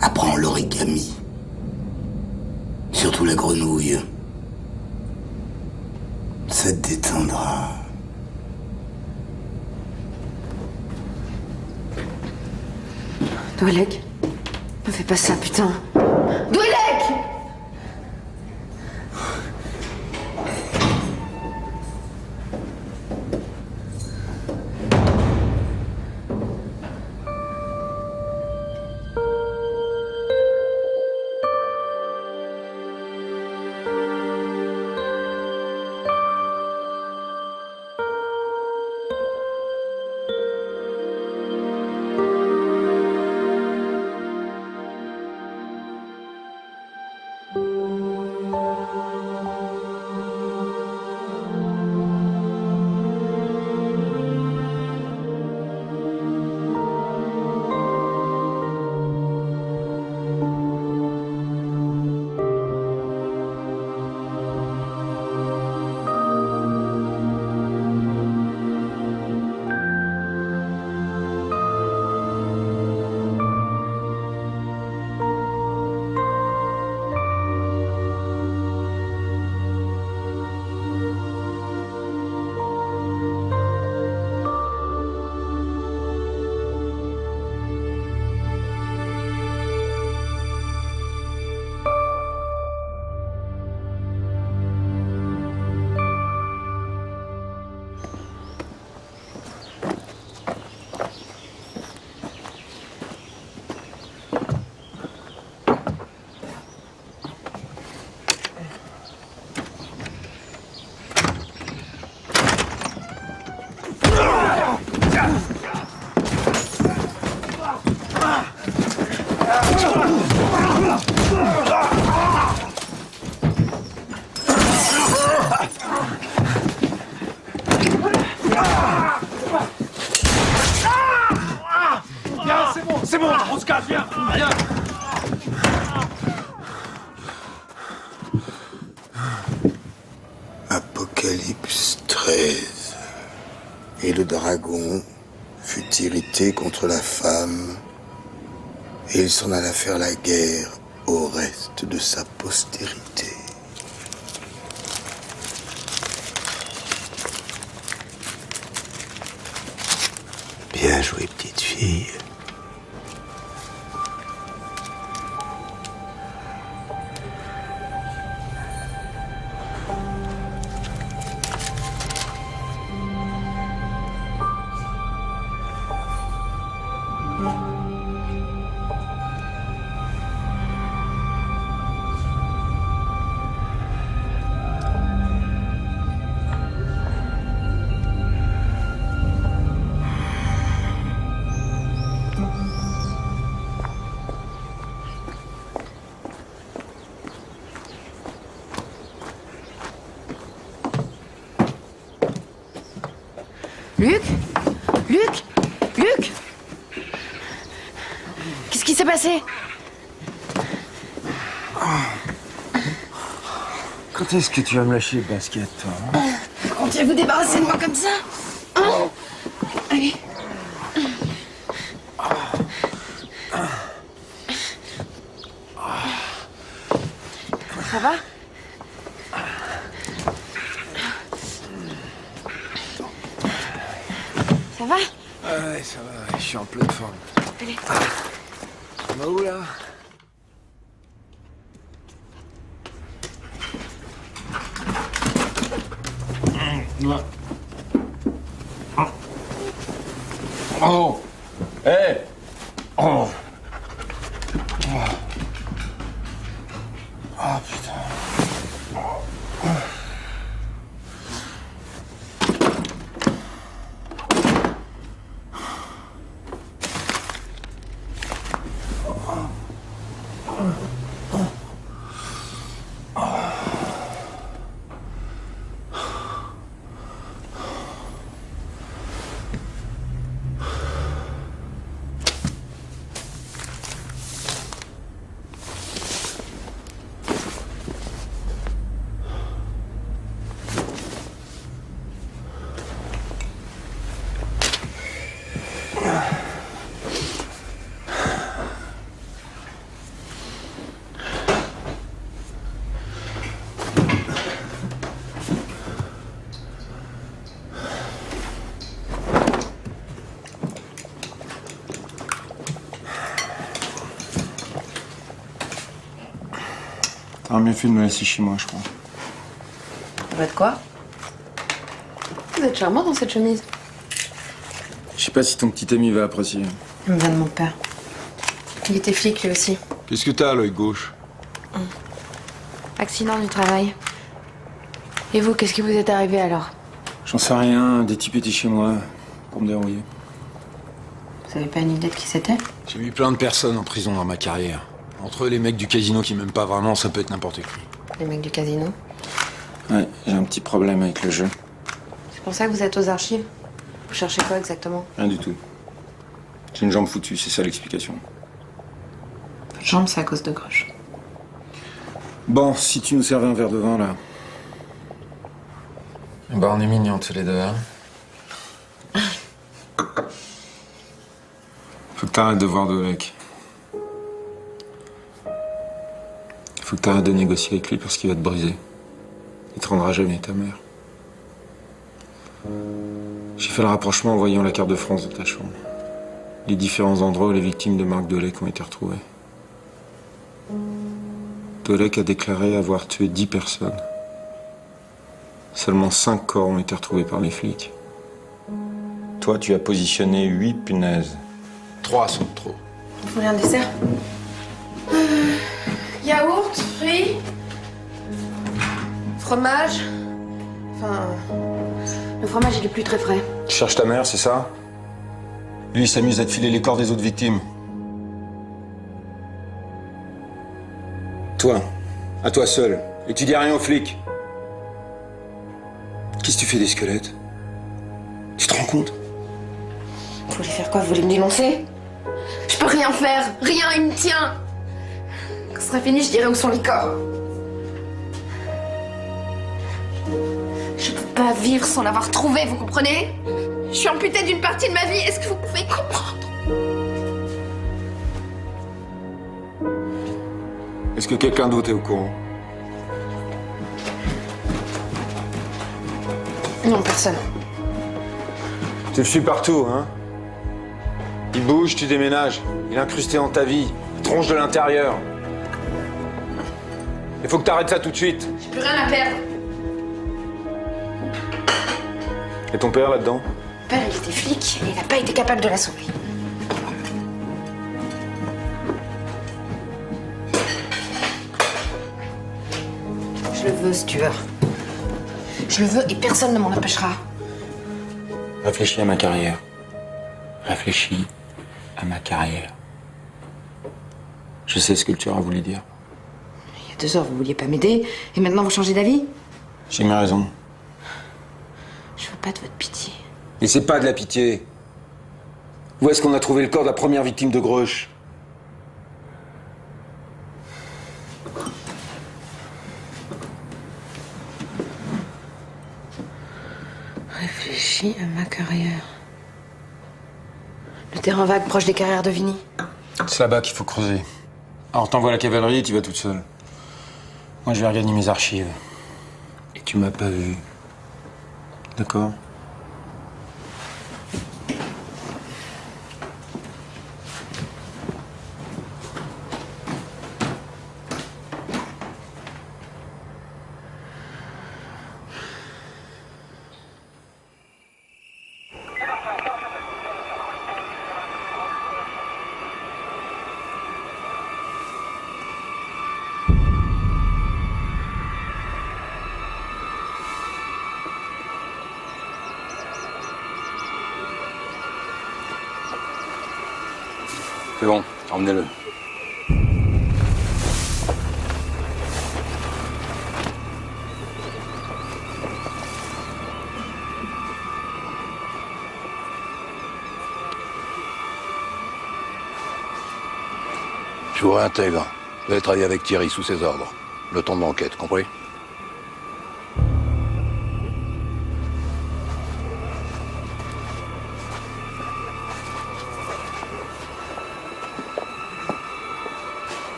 apprends l'origami. Surtout la grenouille. Ça te détendra. Dwalek, me fais pas ça, putain. Dwalek! On se casse, viens. Viens. Apocalypse 13. Et le dragon fut irrité contre la femme, et il s'en alla faire la guerre au reste de sa postérité. Bien joué, petite fille. Luc? Luc? Luc? Qu'est-ce qui s'est passé? Quand est-ce que tu vas me lâcher le basket, toi, hein? Comptez vous débarrasser de moi comme ça? Hein? Allez. Ça va? Ça va? Ouais, ça va, je suis en pleine forme. Allez. On va où, là? Ouais. Oh! Hey! Oh! Ah, putain. T'aurais mieux fait de me laisser chez moi, je crois. Ça va de quoi? Vous êtes charmant dans cette chemise. Je sais pas si ton petit ami va apprécier. Il me vient de mon père. Il était flic lui aussi. Qu'est-ce que t'as à l'œil gauche? Accident du travail. Et vous, qu'est-ce qui vous est arrivé alors? J'en sais rien, des types étaient chez moi pour me dérouiller. Vous avez pas une idée de qui c'était? J'ai vu plein de personnes en prison dans ma carrière. Entre eux, les mecs du casino qui m'aiment pas vraiment, ça peut être n'importe qui. Les mecs du casino? Ouais, j'ai un petit problème avec le jeu. C'est pour ça que vous êtes aux archives? Vous cherchez quoi exactement? Rien du tout. J'ai une jambe foutue, c'est ça l'explication. Votre jambe, c'est à cause de Grush. Bon, si tu nous servais un verre de vin, là. Bah, on est mignons tous les deux, hein. Faut que t'arrêtes de voir Dolek. Faut que t'arrêtes de négocier avec lui parce qu'il va te briser. Il te rendra jamais ta mère. J'ai fait le rapprochement en voyant la carte de France de ta chambre. Les différents endroits où les victimes de Marc Dolek ont été retrouvées. Dolek a déclaré avoir tué 10 personnes. Seulement 5 corps ont été retrouvés par les flics. Toi, tu as positionné 8 punaises. 3 sont de trop. Vous voulez un dessert? Yaourt, fruits, fromage. Enfin, le fromage, il est plus très frais. Tu cherches ta mère, c'est ça? Lui, il s'amuse à te filer les corps des autres victimes. Toi, à toi seul, et tu dis rien aux flics. Qu'est-ce que tu fais des squelettes? Tu te rends compte? Vous voulez faire quoi? Vous voulez me dénoncer? Je Je peux rien faire. Rien, il me tient. Quand ce sera fini, je dirai où sont les corps. Je peux pas vivre sans l'avoir trouvé, vous comprenez? Je suis amputée d'une partie de ma vie. Est-ce que vous pouvez comprendre? Est-ce que quelqu'un d'autre est au courant? Non, personne. Tu le suis partout, hein? Il bouge, tu déménages. Il est incrusté dans ta vie. Il tronche de l'intérieur. Il faut que t'arrêtes ça tout de suite. J'ai plus rien à perdre. Et ton père là-dedans? Mon père, il était flic et il n'a pas été capable de la sauver. Je le veux, si tu veux. Je le veux et personne ne m'en empêchera. Réfléchis à ma carrière. Réfléchis à ma carrière. Je sais ce que tu auras voulu dire. Il y a 2 heures, vous vouliez pas m'aider, et maintenant vous changez d'avis? J'ai mes raisons. Je veux pas de votre pitié. Et c'est pas de la pitié. Où est-ce qu'on a trouvé le corps de la première victime de Greuch? Réfléchis à ma carrière. Le terrain vague proche des carrières de Vigny. C'est là-bas qu'il faut creuser. Alors t'envoies la cavalerie et tu vas toute seule. Moi je vais regagner mes archives. Et tu m'as pas vu. D'accord? C'est bon, emmenez-le. Je vous réintègre. Vous allez travailler avec Thierry sous ses ordres. Le temps de l'enquête, compris?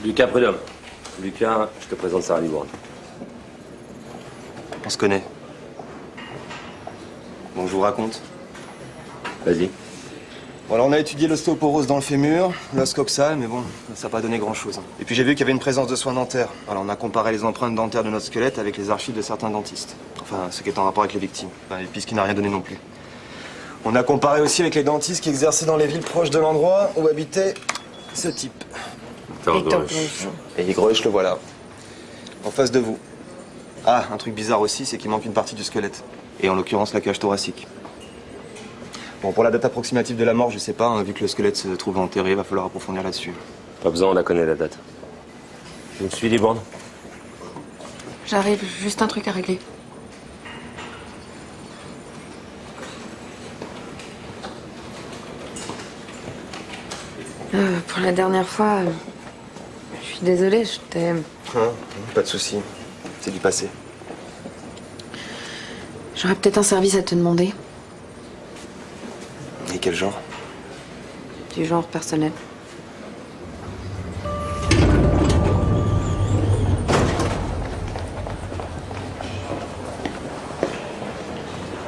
Lucas Prudhomme. Lucas, je te présente Sarah Libourne. On se connaît. Bon, je vous raconte. Vas-y. Bon, alors on a étudié l'ostéoporose dans le fémur, l'os coxal, mais bon, ça n'a pas donné grand-chose. Et puis j'ai vu qu'il y avait une présence de soins dentaires. Alors on a comparé les empreintes dentaires de notre squelette avec les archives de certains dentistes. Enfin, ce qui est en rapport avec les victimes. Enfin, et puis ce qui n'a rien donné non plus. On a comparé aussi avec les dentistes qui exerçaient dans les villes proches de l'endroit où habitait ce type. Et Greuch, le voilà. En face de vous. Ah, un truc bizarre aussi, c'est qu'il manque une partie du squelette. Et en l'occurrence, la cage thoracique. Bon, pour la date approximative de la mort, je sais pas, hein, vu que le squelette se trouve enterré, il va falloir approfondir là-dessus. Pas besoin, on la connaît la date. Tu me suis, Libourne? J'arrive, juste un truc à régler. Pour la dernière fois, je suis désolée, je t'ai... Pas de souci, c'est du passé. J'aurais peut-être un service à te demander. Et quel genre? Du genre personnel.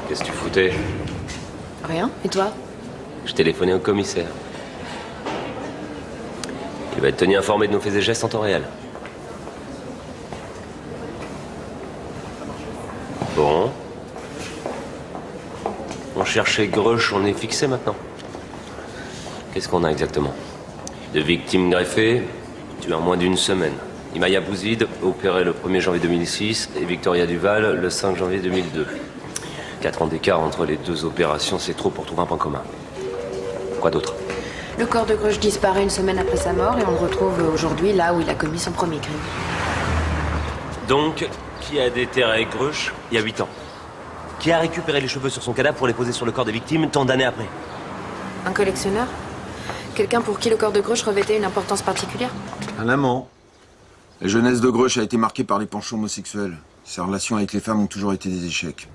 Qu'est-ce que tu foutais? Rien. Et toi? Je téléphonais au commissaire. Il va être tenu informé de nos faits et gestes en temps réel. Bon. On cherchait Grush, on est fixé maintenant. Qu'est-ce qu'on a exactement? De victimes greffées, tuées en moins d'une semaine. Imaya Bouzid, opérée le 1er janvier 2006, et Victoria Duval, le 5 janvier 2002. 4 ans d'écart entre les deux opérations, c'est trop pour trouver un point commun. Quoi d'autre? Le corps de Grush disparaît une semaine après sa mort et on le retrouve aujourd'hui là où il a commis son premier crime. Donc, qui a déterré Grush il y a 8 ans? Qui a récupéré les cheveux sur son cadavre pour les poser sur le corps des victimes tant d'années après? Un collectionneur? Quelqu'un pour qui le corps de Grush revêtait une importance particulière? Un amant. La jeunesse de Grush a été marquée par les penchants homosexuels. Ses relations avec les femmes ont toujours été des échecs.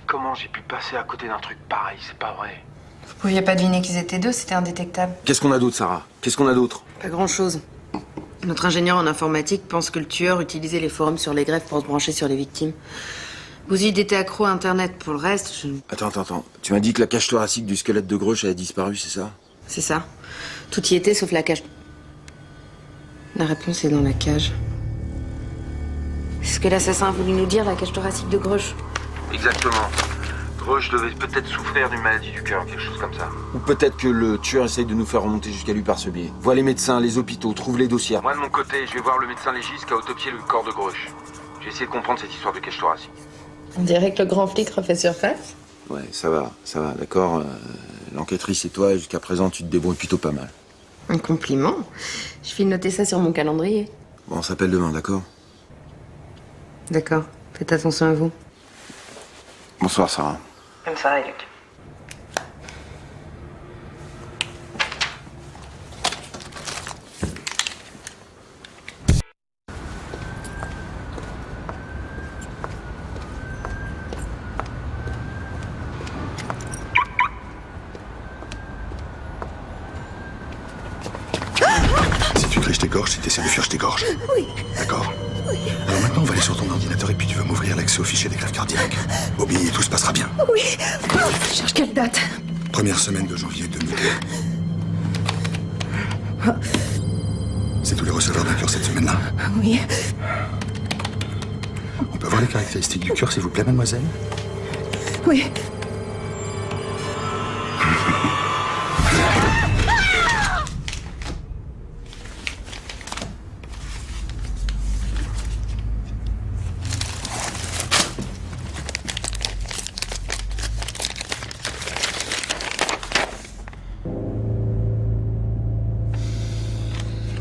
Comment j'ai pu passer à côté d'un truc pareil? C'est pas vrai. Vous pouviez pas deviner qu'ils étaient deux, c'était indétectable. Qu'est-ce qu'on a d'autre, Sarah? Qu'est-ce qu'on a d'autre? Pas grand-chose. Notre ingénieur en informatique pense que le tueur utilisait les forums sur les greffes pour se brancher sur les victimes. Bouzid était accro à Internet. Pour le reste, je... Attends. Tu m'as dit que la cage thoracique du squelette de Grush avait disparu, c'est ça? C'est ça. Tout y était sauf la cage. La réponse est dans la cage. C'est ce que l'assassin a voulu nous dire, la cage thoracique de Grush. Exactement. Grush devait peut-être souffrir d'une maladie du cœur, quelque chose comme ça. Ou peut-être que le tueur essaye de nous faire remonter jusqu'à lui par ce biais. Vois les médecins, les hôpitaux, trouve les dossiers. Moi, de mon côté, je vais voir le médecin légiste qui a autopsié le corps de Grush. J'ai essayé de comprendre cette histoire de cage thoracique. On dirait que le grand flic refait surface. Ouais, ça va, d'accord. L'enquêtrice et toi, jusqu'à présent, tu te débrouilles plutôt pas mal. Un compliment. Je file noter ça sur mon calendrier. Bon, on s'appelle demain, d'accord? D'accord. Faites attention à vous. Bonsoir, Sarah. Comme ça, Luc. Si tu cries, je t'égorge. Si tu essaies de fuir, je t'égorge. Oui. D'accord? Alors maintenant, on va aller sur ton ordinateur et puis tu vas m'ouvrir l'accès au fichier des greffes cardiaques. Obéis et tout se passera bien. Oui. Je cherche quelle date? Première semaine de janvier 2002. C'est tous les receveurs d'un cœur cette semaine-là. Oui. On peut voir les caractéristiques du cœur, s'il vous plaît, mademoiselle? Oui.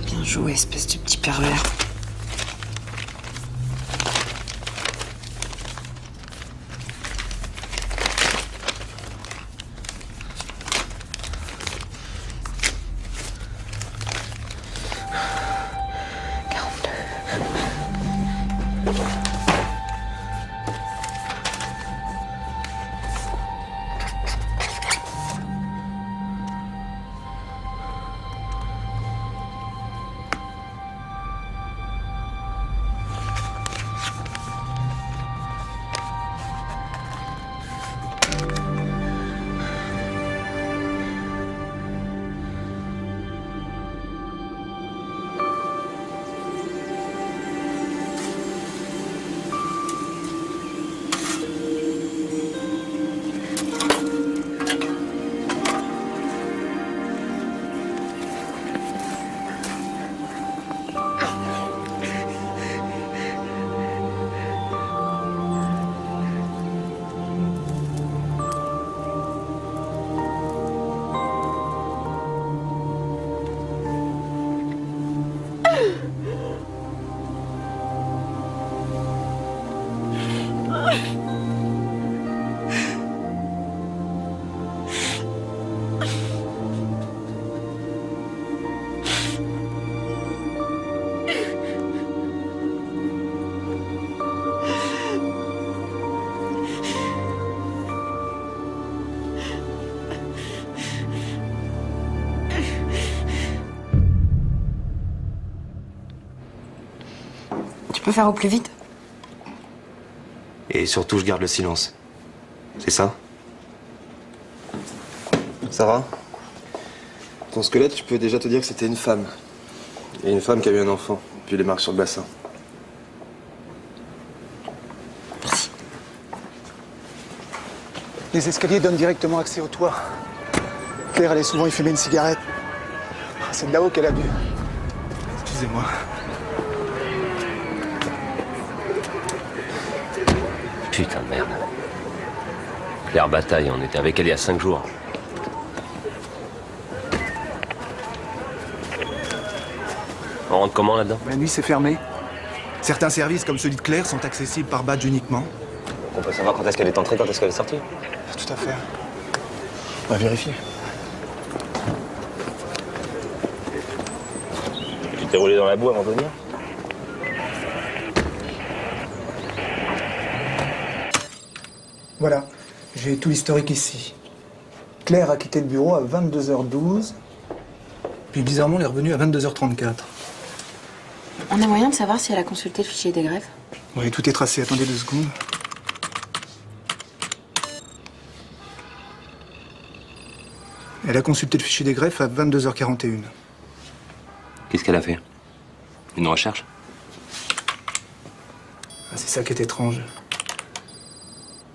Bien joué, espèce de petit pervers. Tu peux faire au plus vite? Et surtout, je garde le silence. C'est ça? Sarah, ton squelette, je peux déjà te dire que c'était une femme. Et une femme qui a eu un enfant, puis les marques sur le bassin. Les escaliers donnent directement accès au toit. Claire allait souvent y fumer une cigarette. C'est de là-haut qu'elle a bu. Excusez-moi. Putain de merde. Claire Bataille, on était avec elle il y a 5 jours. On rentre comment là-dedans? La nuit, c'est fermé. Certains services, comme celui de Claire, sont accessibles par badge uniquement. On peut savoir quand est-ce qu'elle est entrée, quand est-ce qu'elle est sortie? Tout à fait. On va vérifier. Tu t'es roulé dans la boue avant de venir? Voilà, j'ai tout l'historique ici. Claire a quitté le bureau à 22h12, puis bizarrement, elle est revenue à 22h34. On a moyen de savoir si elle a consulté le fichier des greffes? Oui, tout est tracé. Attendez 2 secondes. Elle a consulté le fichier des greffes à 22h41. Qu'est-ce qu'elle a fait? Une recherche? Ah, c'est ça qui est étrange.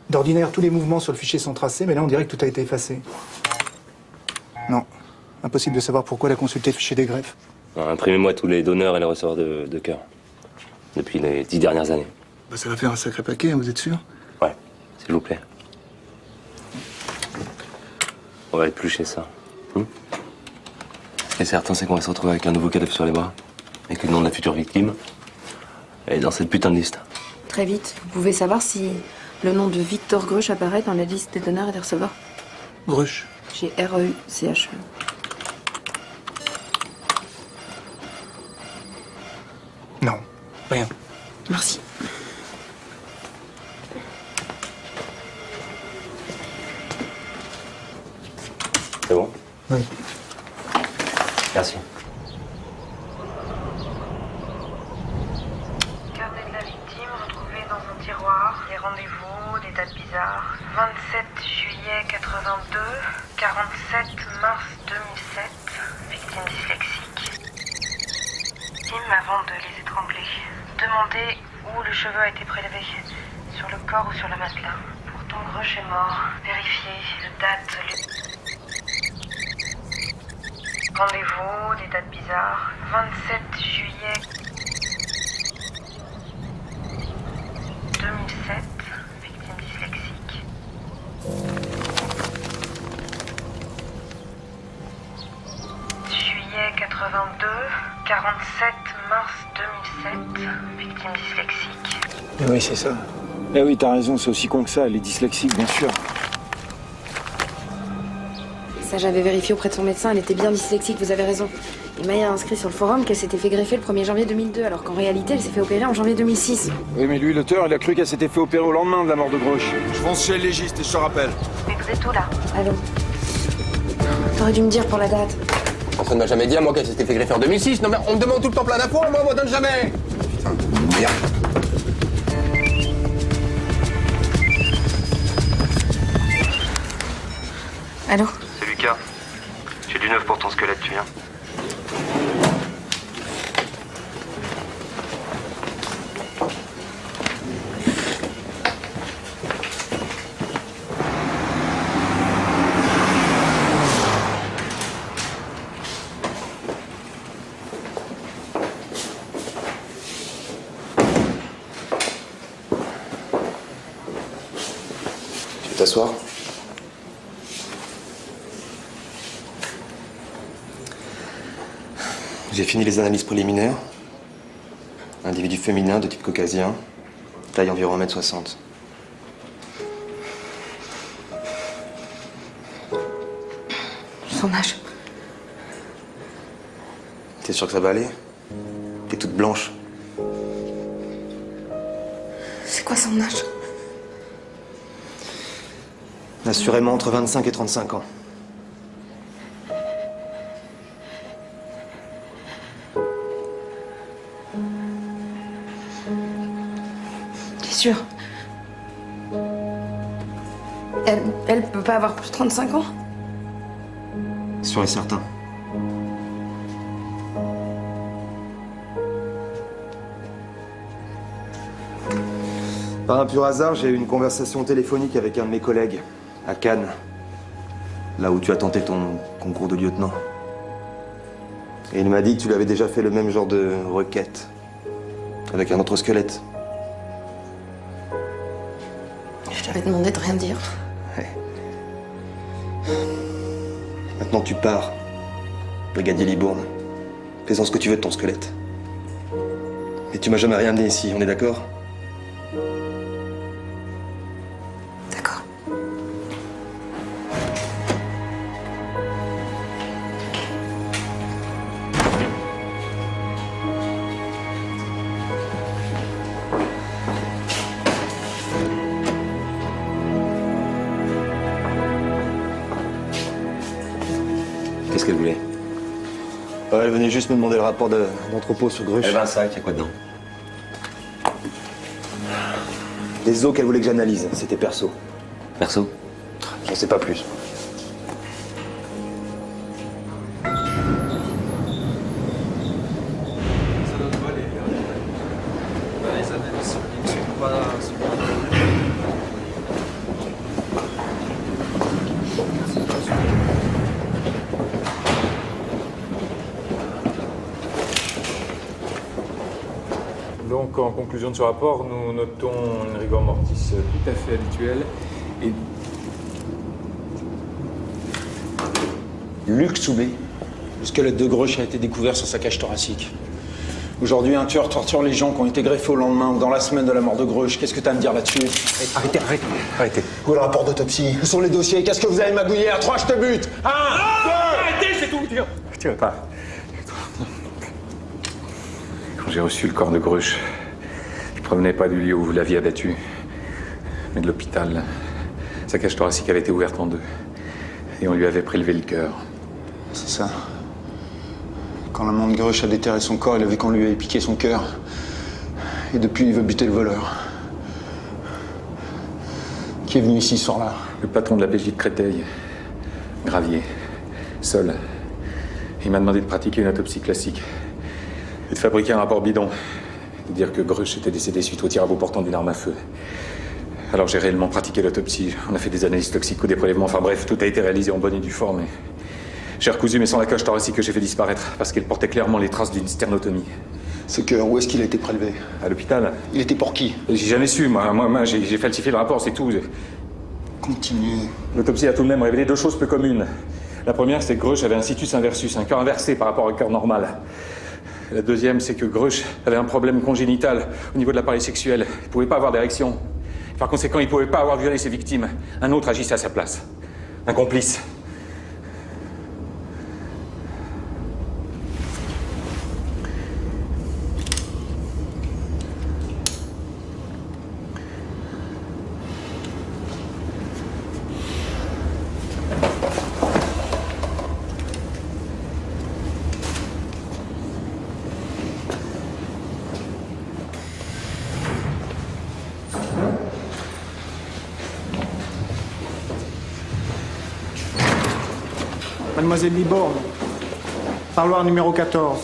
D'ordinaire, tous les mouvements sur le fichier sont tracés, mais là, on dirait que tout a été effacé. Non. Impossible de savoir pourquoi elle a consulté le fichier des greffes. Imprimez-moi tous les donneurs et les receveurs de cœur. Depuis les 10 dernières années. Bah, ça va faire un sacré paquet, hein, vous êtes sûr? Ouais, s'il vous plaît. On va éplucher ça. Ce qui est certain, c'est qu'on va se retrouver avec un nouveau cadavre sur les bras. Avec le nom de la future victime. Et dans cette putain de liste. Très vite, vous pouvez savoir si le nom de Victor Grusch apparaît dans la liste des donneurs et des receveurs? Grusch. J'ai R-E-U-C-H-E. Non, rien. Merci. C'est bon? Oui. Merci. Carnet de la victime retrouvé dans un tiroir. Des rendez-vous, des dates bizarres. 27 juillet 82, 47 mars 2007. Victime dyslexique. Victime avant de les étrangler. Demandez où le cheveu a été prélevé. Sur le corps ou sur le matelas. Pourtant Grusch est mort. Vérifiez le date, Rendez-vous, des dates bizarres. 27 juillet 2007, victime dyslexique. Juillet 82, 47 mars 2007, victime dyslexique. Oui, c'est ça. Eh oui, t'as raison, c'est aussi con que ça. Elle est dyslexique, bien sûr. Ça, j'avais vérifié auprès de son médecin, elle était bien dyslexique, vous avez raison. Et Maya a inscrit sur le forum qu'elle s'était fait greffer le 1er janvier 2002, alors qu'en réalité, elle s'est fait opérer en janvier 2006. Oui, mais lui, l'auteur, il a cru qu'elle s'était fait opérer au lendemain de la mort de Grusch. Je fonce chez le légiste et je te rappelle. Mais vous êtes où là? Allô? T'aurais dû me dire pour la date. Ça ne m'a jamais dit à moi qu'elle s'était fait greffer en 2006. Non mais on me demande tout le temps plein d'infos, moi on me donne jamais. Putain, merde. Allô? C'est Lucas. J'ai du neuf pour ton squelette, tu viens? Tu veux t'asseoir? J'ai fini les analyses préliminaires. Individu féminin de type caucasien, taille environ 1m60. Son âge. T'es sûr que ça va aller? T'es toute blanche. C'est quoi son âge? Assurément entre 25 et 35 ans. T'es sûr? Elle peut pas avoir plus de 35 ans? sûr et certain. Par un pur hasard, j'ai eu une conversation téléphonique avec un de mes collègues, à Cannes, là où tu as tenté ton concours de lieutenant. Et il m'a dit que tu lui avais déjà fait le même genre de requête, avec un autre squelette. Je t'avais demandé de rien dire. Ouais. Maintenant tu pars, brigadier Libourne. Fais-en ce que tu veux de ton squelette. Mais tu m'as jamais rien dit ici, on est d'accord ? D'accord. Qu'est-ce qu'elle voulait? Elle venait juste me demander le rapport d'entrepôt sur Gruche. Elle avait un sac, il y a quoi dedans? Les os qu'elle voulait que j'analyse, c'était perso. Perso? J'en sais pas plus. Donc, en conclusion de ce rapport, nous notons une rigor mortis tout à fait habituelle et... Luc Soubé. Le squelette de Grush a été découvert sur sa cage thoracique. Aujourd'hui, un tueur torture les gens qui ont été greffés au lendemain ou dans la semaine de la mort de Grush. Qu'est-ce que tu as à me dire là-dessus? Arrêtez. Où est le rapport d'autopsie? Où sont les dossiers? Qu'est-ce que vous avez magouillé? À 3, je te bute! Arrêtez, c'est tout, tiens. Tiens, pas. Quand j'ai reçu le corps de Grush, il ne provenait pas du lieu où vous l'aviez abattu, mais de l'hôpital. Sa cage thoracique avait été ouverte en deux. Et on lui avait prélevé le cœur. C'est ça. Quand l'amant de Grush a déterré son corps, il a vu qu'on lui avait piqué son cœur. Et depuis, il veut buter le voleur. Qui est venu ici ce soir-là? Le patron de la PJ de Créteil, Gravier, seul. Il m'a demandé de pratiquer une autopsie classique. Et de fabriquer un rapport bidon. De dire que Grush était décédé suite au tir à bout portant d'une arme à feu. Alors j'ai réellement pratiqué l'autopsie. On a fait des analyses toxico, des prélèvements. Enfin bref, tout a été réalisé en bonne et due forme. Et j'ai recousu, mais sans la cage thoracique que j'ai fait disparaître. Parce qu'elle portait clairement les traces d'une sternotomie. Ce cœur, où est-ce qu'il a été prélevé? À l'hôpital. Il était pour qui? J'ai jamais su, moi j'ai falsifié le rapport, c'est tout. Continuez. L'autopsie a tout de même révélé deux choses peu communes. La première, c'est que Grush avait un situs inversus, un cœur inversé par rapport au cœur normal. La deuxième, c'est que Grush avait un problème congénital au niveau de l'appareil sexuel. Il ne pouvait pas avoir d'érection. Par conséquent, il ne pouvait pas avoir violé ses victimes. Un autre agissait à sa place. Un complice. Mademoiselle Libourne, parloir numéro 14.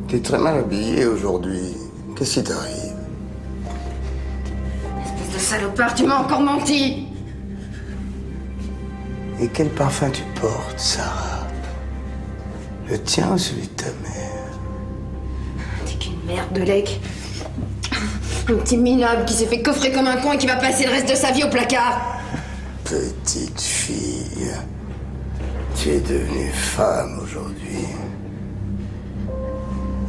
T'es très mal habillé aujourd'hui. Qu'est-ce qui t'arrive? Espèce de salopard, tu m'as encore menti! Et quel parfum tu portes, Sarah? Le tien ou celui de ta mère? T'es qu'une merde de lec. Un petit minable qui s'est fait coffrer comme un con et qui va passer le reste de sa vie au placard. Petite fille, tu es devenue femme aujourd'hui.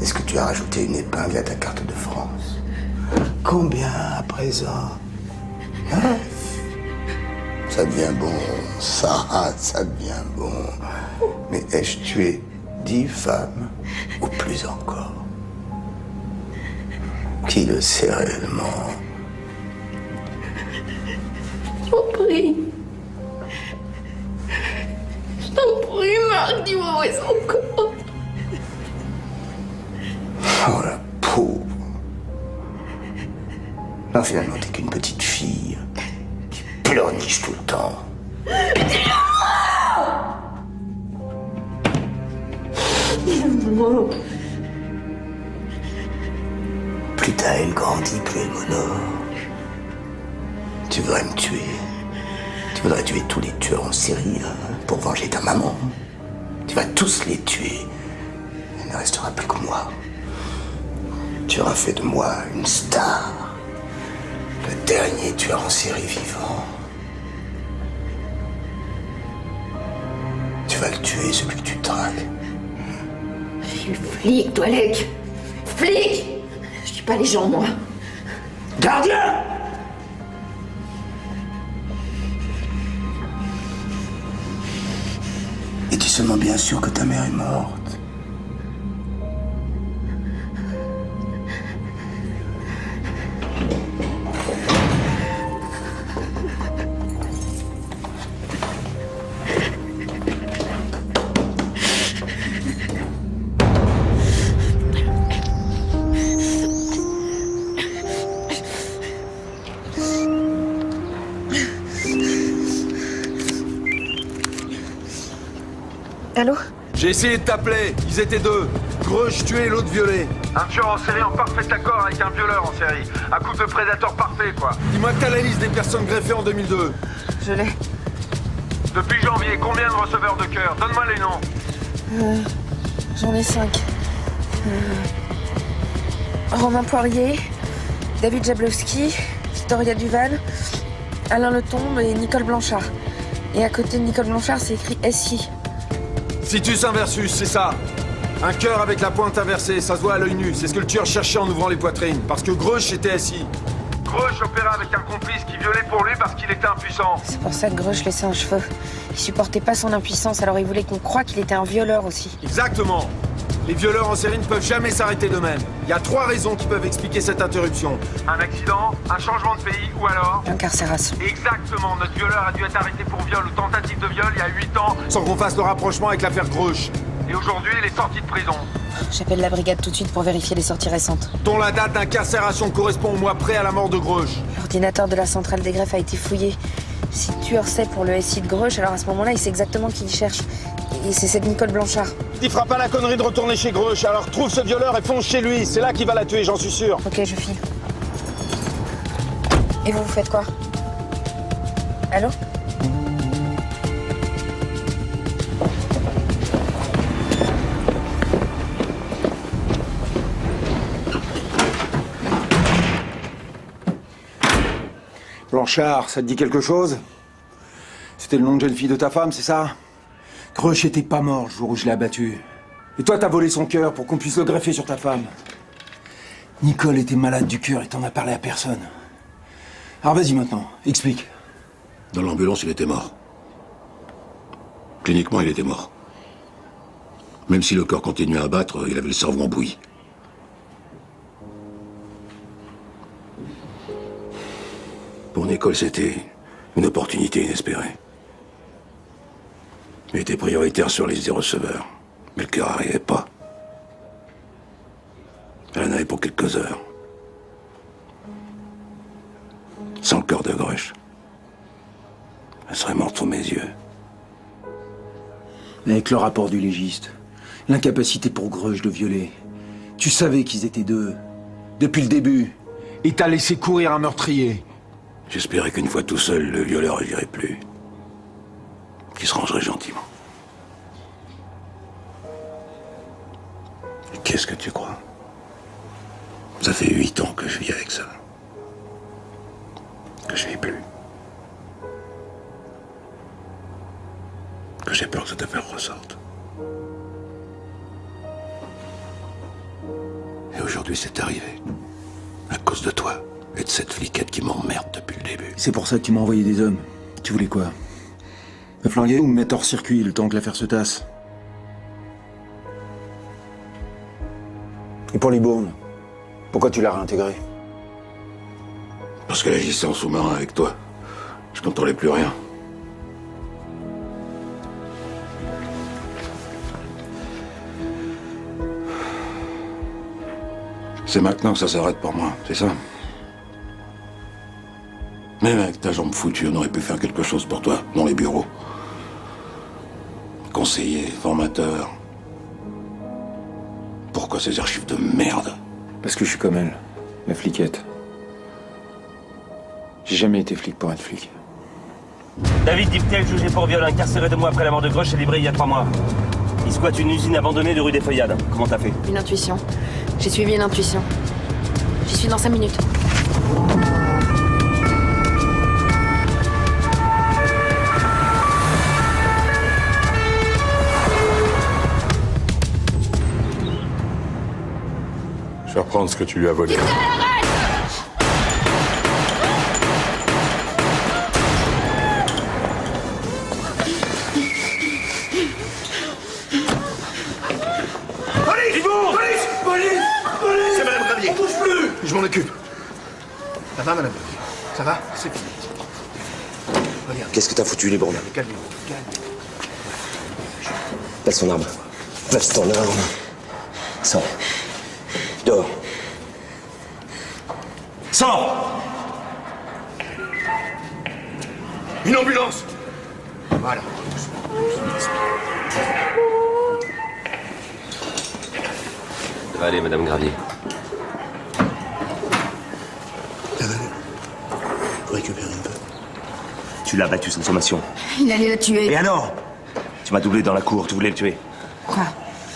Est-ce que tu as rajouté une épingle à ta carte de France? Combien à présent? 9? Ça devient bon, Sarah, ça devient bon. Mais ai-je tué 10 femmes ou plus encore? Qui le sait réellement? Je t'en prie. Je t'en prie, Marc, dis-moi où est son corps. Non, finalement, t'es qu'une petite fille qui pleurniche tout le temps. Plus ta haine grandit, plus elle m'honore. Tu voudrais me tuer. Tu voudrais tuer tous les tueurs en série pour venger ta maman. Tu vas tous les tuer. Il ne restera plus que moi. Tu auras fait de moi une star. Le dernier tueur en série vivant. Tu vas le tuer, celui que tu traques. Je suis flic, toi, Lec. Flic! Je tue pas les gens, moi. Gardien! Es-tu seulement bien sûr que ta mère est morte? Allô? J'ai essayé de t'appeler, ils étaient deux. Grush tué et l'autre violé. Un tueur en série en parfait accord avec un violeur en série. Un couple de prédateurs parfait, quoi. Dis-moi que t'as la liste des personnes greffées en 2002. Je l'ai. Depuis janvier, combien de receveurs de cœur? Donne-moi les noms. J'en ai 5. Romain Poirier, David Jablowski, Victoria Duval, Alain Letombe et Nicole Blanchard. Et à côté de Nicole Blanchard, c'est écrit SI. Situs inversus, c'est ça. Un cœur avec la pointe inversée, ça se voit à l'œil nu. C'est ce que le tueur cherchait en ouvrant les poitrines. Parce que Grush était assis. Grush opéra avec un complice qui violait pour lui parce qu'il était impuissant. C'est pour ça que Grush laissait un cheveu. Il supportait pas son impuissance, alors il voulait qu'on croie qu'il était un violeur aussi. Exactement. Les violeurs en série ne peuvent jamais s'arrêter d'eux-mêmes. Il y a 3 raisons qui peuvent expliquer cette interruption. Un accident, un changement de pays ou alors... L'incarcération. Exactement. Notre violeur a dû être arrêté pour viol ou tentative de viol il y a 8 ans. Sans qu'on fasse le rapprochement avec l'affaire Grush. Et aujourd'hui, il est sorti de prison. J'appelle la brigade tout de suite pour vérifier les sorties récentes. Dont la date d'incarcération correspond au mois près à la mort de Grush. L'ordinateur de la centrale des greffes a été fouillé. Si le tueur sait pour le SI de Grush, alors à ce moment-là, il sait exactement qui il cherche. Et c'est cette Nicole Blanchard. Il fera pas la connerie de retourner chez Grush, alors trouve ce violeur et fonce chez lui. C'est là qu'il va la tuer, j'en suis sûr. Ok, je file. Et vous faites quoi? Allô? Blanchard, ça te dit quelque chose? C'était le nom de jeune fille de ta femme, c'est ça? Grush était pas mort le jour où je l'ai abattu. Et toi, t'as volé son cœur pour qu'on puisse le greffer sur ta femme. Nicole était malade du cœur et t'en as parlé à personne. Alors vas-y maintenant, explique. Dans l'ambulance, il était mort. Cliniquement, il était mort. Même si le corps continuait à battre, il avait le cerveau en bouillie. Pour Nicole, c'était une opportunité inespérée. Il était prioritaire sur les idées receveurs. Mais le cœur n'arrivait pas. Elle en avait pour quelques heures. Sans le cœur de Grush, elle serait morte sous mes yeux. Avec le rapport du légiste, l'incapacité pour Grush de violer, tu savais qu'ils étaient deux, depuis le début, et t'as laissé courir un meurtrier. J'espérais qu'une fois tout seul, le violeur agirait plus. Qu'il se rangerait gentiment. Et qu'est-ce que tu crois? Ça fait 8 ans que je vis avec ça. Que je vis plus. Que j'ai peur que cette affaire ressorte. Et aujourd'hui, c'est arrivé. À cause de toi. Et de cette fliquette qui m'emmerde depuis le début. C'est pour ça que tu m'as envoyé des hommes. Tu voulais quoi? Me flinguer ou me mettre hors circuit le temps que l'affaire se tasse? Et pour Libourne, pourquoi tu l'as réintégré? Parce que j'agissais en sous-marin avec toi. Je contrôlais plus rien. C'est maintenant que ça s'arrête pour moi, c'est ça? Même avec ta jambe foutue, on aurait pu faire quelque chose pour toi, dans les bureaux. Conseiller, formateur. Pourquoi ces archives de merde? Parce que je suis comme elle, la fliquette. J'ai jamais été flic pour être flic. David Diptel, jugé pour viol, incarcéré 2 mois après la mort de Grosch et livré il y a 3 mois. Il squatte une usine abandonnée de rue des Feuillades. Comment t'as fait? Une intuition. J'ai suivi une intuition. J'y suis dans 5 minutes. Je vais reprendre ce que tu lui as volé. C'est Madame Gravier. On bouge plus. Je m'en occupe. Ça va, Madame Gravier? Ça va? C'est fini. Regarde. Qu'est-ce que t'as foutu, les bournes? Calmez-vous, calmez-vous. Place ton arme. Place ton arme. Sors. Dehors. Sors! Une ambulance! Voilà. Ça va aller, Madame Gravier. Faut récupérer un peu. Tu l'as battu sans sommation. Il allait la tuer. Et alors? Tu m'as doublé dans la cour, tu voulais le tuer. Quoi?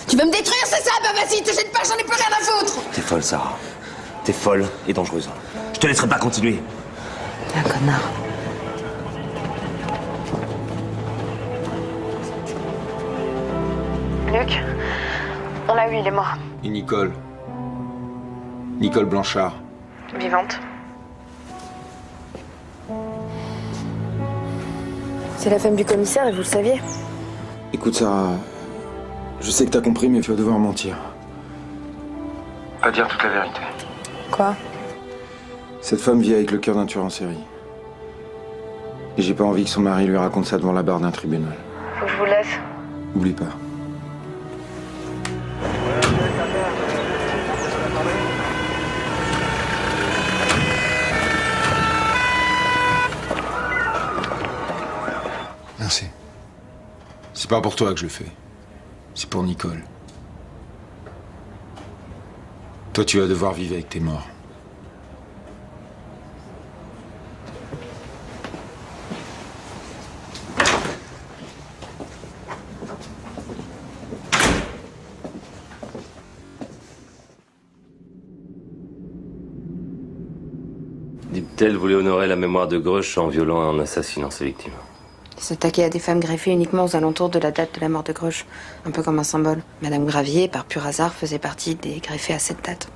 Tu veux me détruire, c'est ça? Bah vas-y, te jette pas, j'en ai plus rien à foutre. T'es folle, Sarah. T'es folle et dangereuse. Je te laisserai pas continuer. Un connard. Luc, on l'a eu, il est mort. Et Nicole? Nicole Blanchard. Vivante. C'est la femme du commissaire et vous le saviez. Écoute, Sarah, je sais que t'as compris, mais tu vas devoir mentir. Pas dire toute la vérité. Quoi? Cette femme vit avec le cœur d'un tueur en série. Et j'ai pas envie que son mari lui raconte ça devant la barre d'un tribunal. Faut que je vous laisse. Oublie pas. Merci. C'est pas pour toi que je le fais. C'est pour Nicole. Toi, tu vas devoir vivre avec tes morts. Diptel voulait honorer la mémoire de Grosch en violant et en assassinant ses victimes. S'attaquer à des femmes greffées uniquement aux alentours de la date de la mort de Grosch. Un peu comme un symbole. Madame Gravier, par pur hasard, faisait partie des greffés à cette date.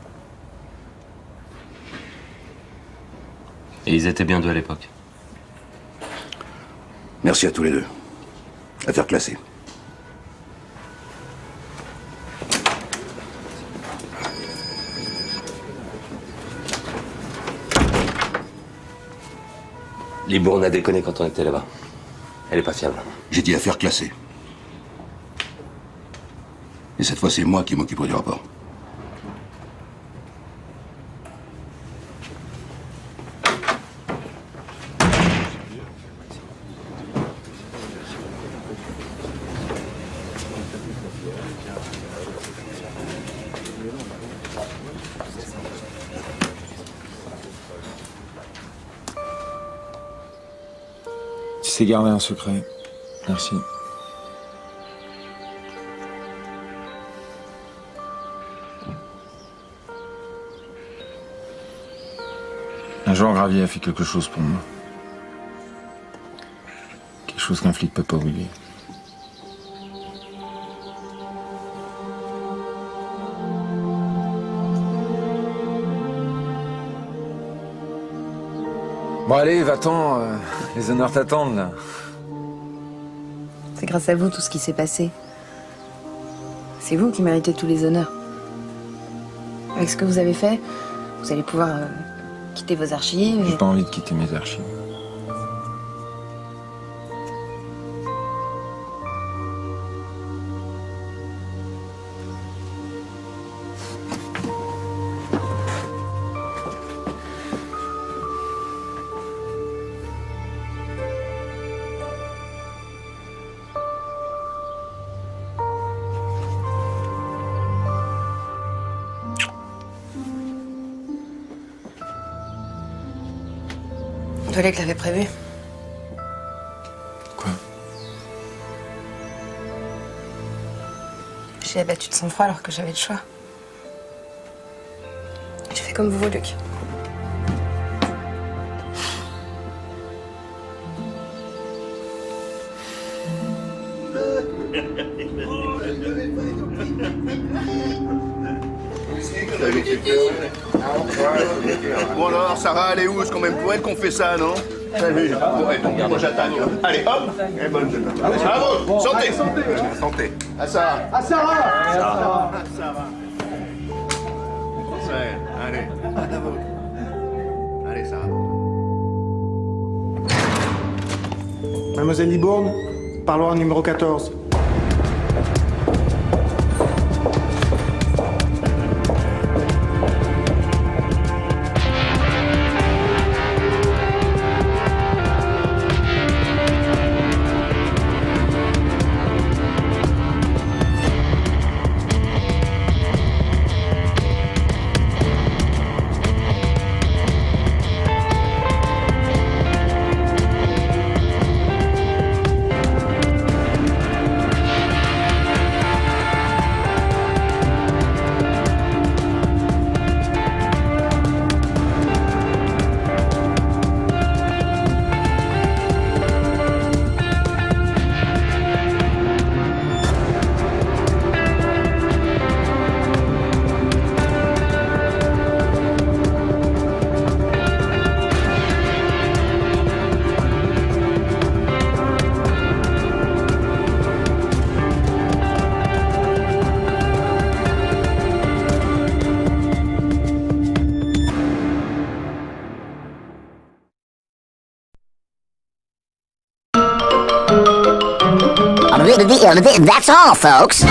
Et ils étaient bien deux à l'époque. Merci à tous les deux. Affaire classée. Libourne a déconné quand on était là-bas. Elle est pas fiable. J'ai dit affaire classée. Et cette fois, c'est moi qui m'occuperai du rapport. Tu sais garder un secret. Merci. Un jour, Gravier a fait quelque chose pour moi. Quelque chose qu'un flic peut pas oublier. Bon allez, va-t'en, les honneurs t'attendent là. C'est grâce à vous tout ce qui s'est passé. C'est vous qui méritez tous les honneurs. Avec ce que vous avez fait, vous allez pouvoir quitter vos archives. J'ai pas envie de quitter mes archives. Valek l'avait prévu. Quoi? J'ai abattu de sang-froid alors que j'avais le choix. J'ai fait comme vous, Luc. Bon alors, Sarah, elle est où? C'est quand même pour elle qu'on fait ça, non? Salut. Bon, j'attaque. Allez, hop. Et bonne journée. Bravo. Santé. Santé. À Sarah. À Sarah. Sarah. Allez. Allez, Sarah. Mademoiselle Libourne, parloir numéro 14. That's all, folks.